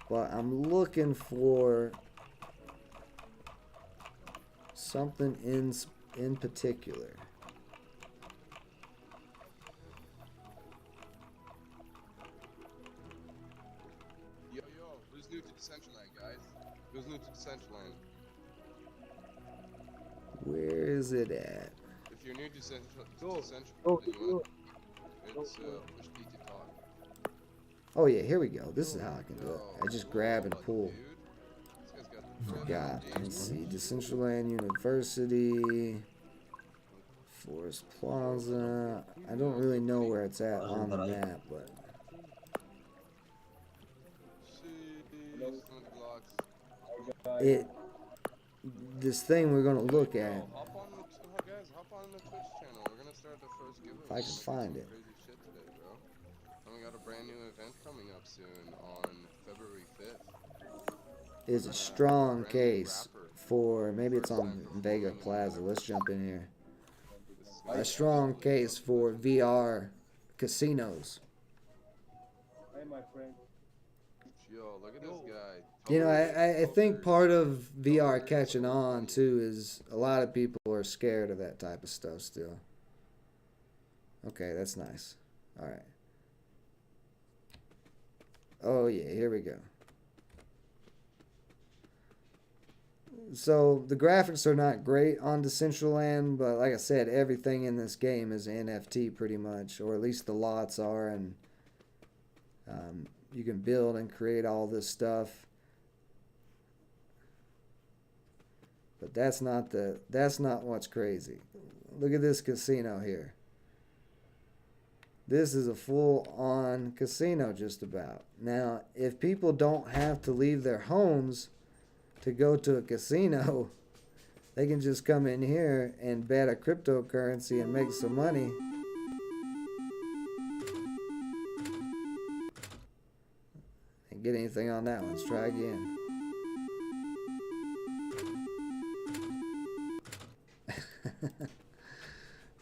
But I'm looking for something in particular. Yo, who's new to Decentraland, guys? Who's new to Decentraland? is it at? If you're near Decentral, it's push P to talk. Oh yeah, here we go. This is how I can do it. I just grab and pull. Dude. This guy's got Forgot. Let's see. Decentraland University. Forest Plaza. I don't really know where it's at on the map, but this thing we're gonna look at. Guys, hop on the Twitch channel. We're gonna start the first giveaway. If I can find it. Crazy shit today, bro. And we got a brand new event coming up soon on February 5th. Is a strong case for, maybe it's on Vega Plaza. Let's jump in here. A strong case for VR casinos. Hey, my friend. Yo, look at this guy. You know, I think part of VR catching on too is a lot of people are scared of that type of stuff still. Okay, that's nice. All right. Oh yeah, here we go. So the graphics are not great on Decentraland, but like I said, everything in this game is NFT pretty much, or at least the lots are, and you can build and create all this stuff. But that's not what's crazy. Look at this casino here. This is a full-on casino just about. Now, if people don't have to leave their homes to go to a casino, they can just come in here and bet a cryptocurrency and make some money. Didn't get anything on that one. Let's try again.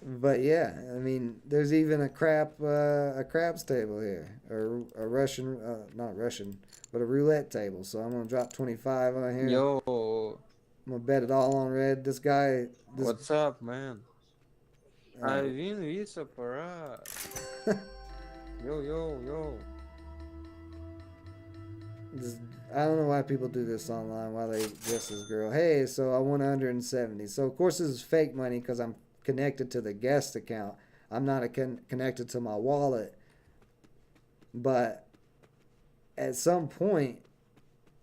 But yeah, I mean, there's even a craps table here, or a Russian, not Russian, but a roulette table. So I'm gonna drop 25 on here. Yo, I'm gonna bet it all on red. This guy. what's up, man? I vim isso para. Yo. I don't know why people do this online, why they dress as girl. Hey, so I won 170. So of course this is fake money because I'm connected to the guest account. I'm not connected to my wallet. But at some point,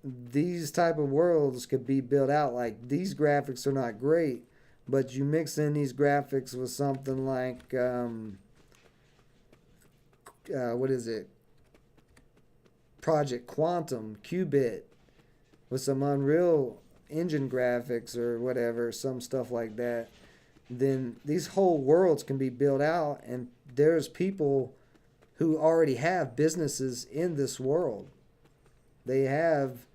these type of worlds could be built out. Like, these graphics are not great, but you mix in these graphics with something like what is it? Project Quantum, Qubit, with some Unreal Engine graphics or whatever, some stuff like that, then these whole worlds can be built out, and there's people who already have businesses in this world. They have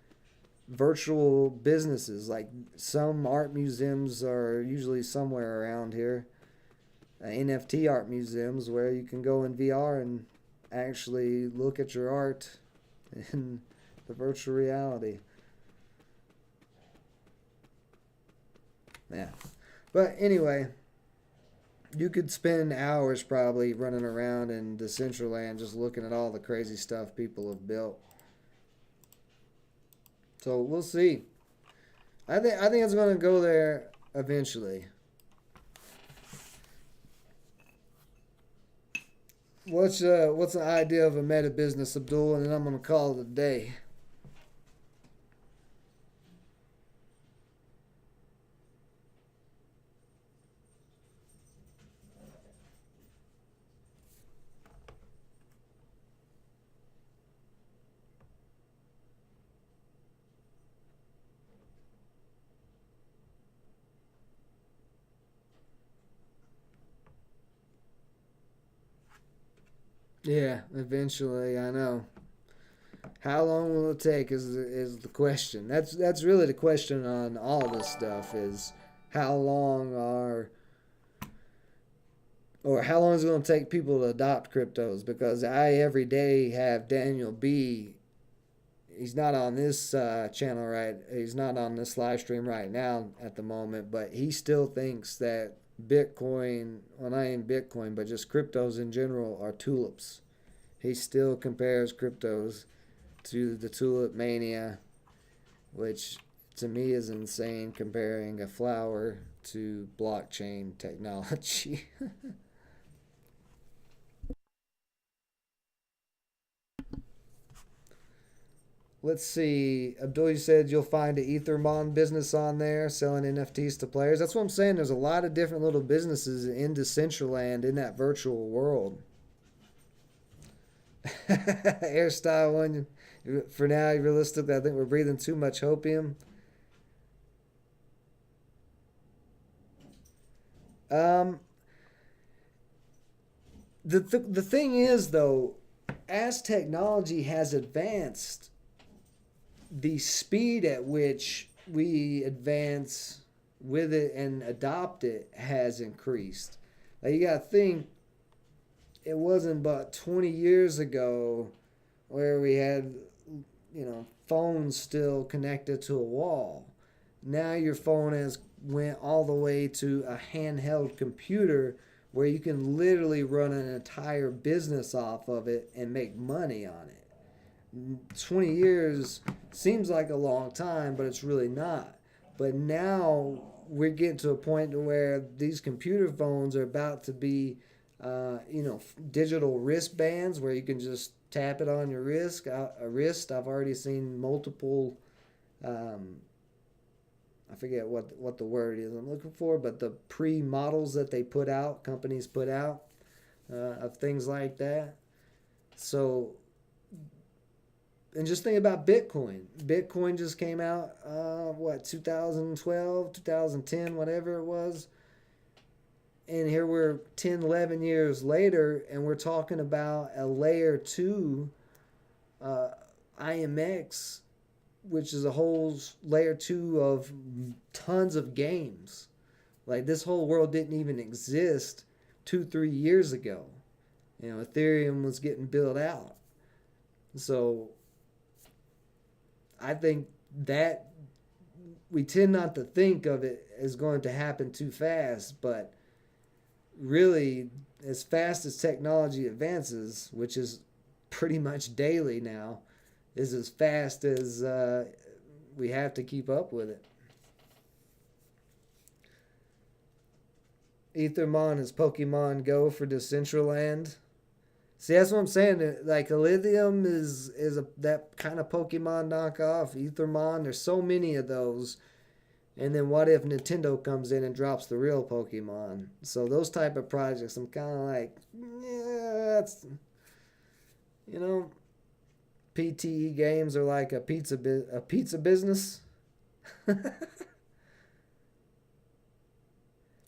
virtual businesses, like some art museums are usually somewhere around here, NFT art museums where you can go in VR and actually look at your art in the virtual reality. Yeah. But anyway, you could spend hours probably running around in Decentraland just looking at all the crazy stuff people have built. So we'll see. I think it's going to go there eventually. What's the idea of a meta business, Abdul? And then I'm going to call it a day. Yeah, eventually, I know. How long will it take is the question. That's really the question on all this stuff, is how long how long is it going to take people to adopt cryptos? Because I every day have Daniel B. He's not on this channel, right? He's not on this live stream right now at the moment, but he still thinks that Bitcoin, well, not even Bitcoin, but just cryptos in general, are tulips. He still compares cryptos to the tulip mania, which to me is insane comparing a flower to blockchain technology. Let's see. Abdul, said you'll find an Ethermon business on there selling NFTs to players. That's what I'm saying. There's a lot of different little businesses in Decentraland in that virtual world. Airstyle one. For now, realistically, I think we're breathing too much opium. The thing is, though, as technology has advanced, the speed at which we advance with it and adopt it has increased. Like, you gotta think, it wasn't but 20 years ago where we had, phones still connected to a wall. Now your phone has went all the way to a handheld computer where you can literally run an entire business off of it and make money on it. 20 years seems like a long time, but it's really not. But now we're getting to a point to where these computer phones are about to be, digital wristbands where you can just tap it on your wrist. I've already seen multiple, I forget what the word is I'm looking for, but the pre-models that they put out, companies put out, of things like that. So, and just think about Bitcoin. Bitcoin just came out, 2012, 2010, whatever it was. And here we're 10, 11 years later, and we're talking about a layer 2 IMX, which is a whole layer 2 of tons of games. Like, this whole world didn't even exist 2-3 years ago. Ethereum was getting built out. So I think that we tend not to think of it as going to happen too fast, but really, as fast as technology advances, which is pretty much daily now, is as fast as we have to keep up with it. Ethermon is Pokemon Go for Decentraland. See, that's what I'm saying. Like, Lithium is that kind of Pokemon knockoff. Ethermon, there's so many of those. And then what if Nintendo comes in and drops the real Pokemon? So those type of projects, I'm kind of like, yeah, that's, PTE games are like a pizza business.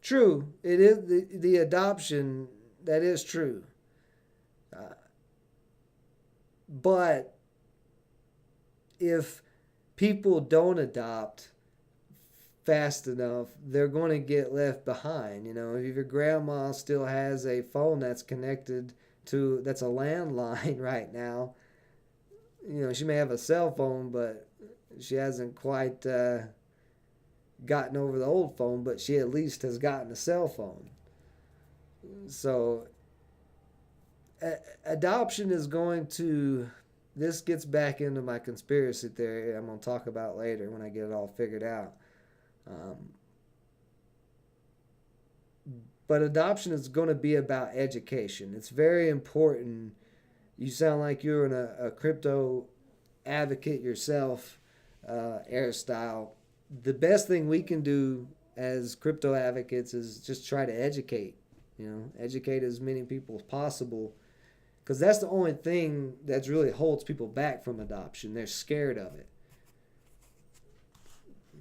True, it is the adoption, that is true. But if people don't adopt fast enough, they're going to get left behind. If your grandma still has a phone that's connected to, that's a landline right now, she may have a cell phone, but she hasn't quite gotten over the old phone, but she at least has gotten a cell phone. So adoption is going to, this gets back into my conspiracy theory I'm going to talk about later when I get it all figured out. But adoption is going to be about education. It's very important. You sound like you're a crypto advocate yourself, Airstyle. The best thing we can do as crypto advocates is just try to educate. Educate as many people as possible, because that's the only thing that really holds people back from adoption. They're scared of it.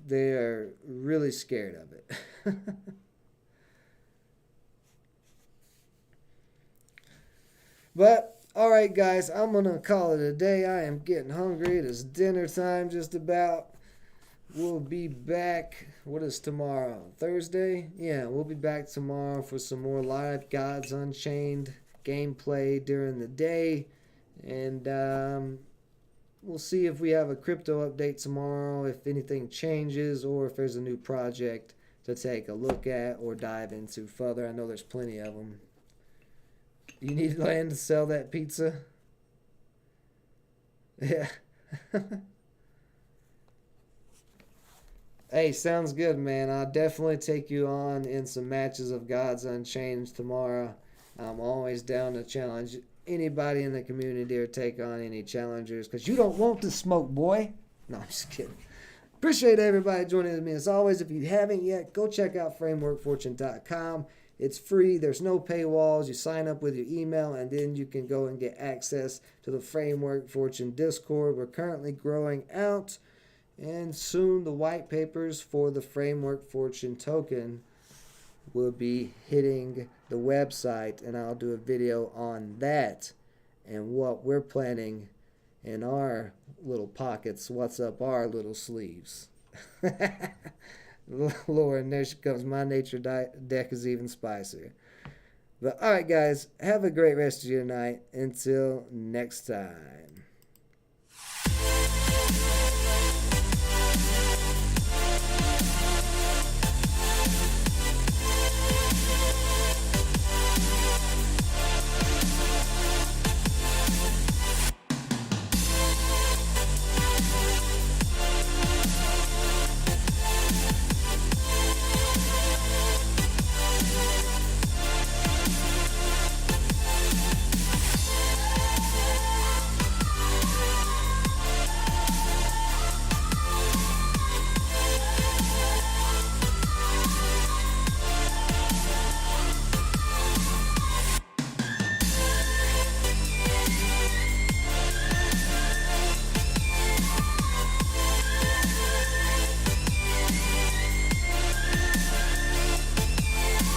They are really scared of it. But, alright guys, I'm going to call it a day. I am getting hungry. It is dinner time just about. We'll be back. What is tomorrow? Thursday? Yeah, we'll be back tomorrow for some more live Gods Unchained gameplay during the day. And we'll see if we have a crypto update tomorrow, if anything changes, or if there's a new project to take a look at or dive into further. I know there's plenty of them. You need land to sell that pizza? Yeah. Hey, sounds good, man. I'll definitely take you on in some matches of Gods Unchained tomorrow. I'm always down to challenge anybody in the community or take on any challengers because you don't want the smoke, boy. No, I'm just kidding. Appreciate everybody joining me as always. If you haven't yet, go check out frameworkfortune.com. It's free. There's no paywalls. You sign up with your email, and then you can go and get access to the Framework Fortune Discord. We're currently growing out, and soon the white papers for the Framework Fortune token will be hitting the website, and I'll do a video on that and what we're planning in our little pockets, what's up our little sleeves. Lord, and there she comes. My nature deck is even spicier. But all right, guys, have a great rest of your night. Until next time.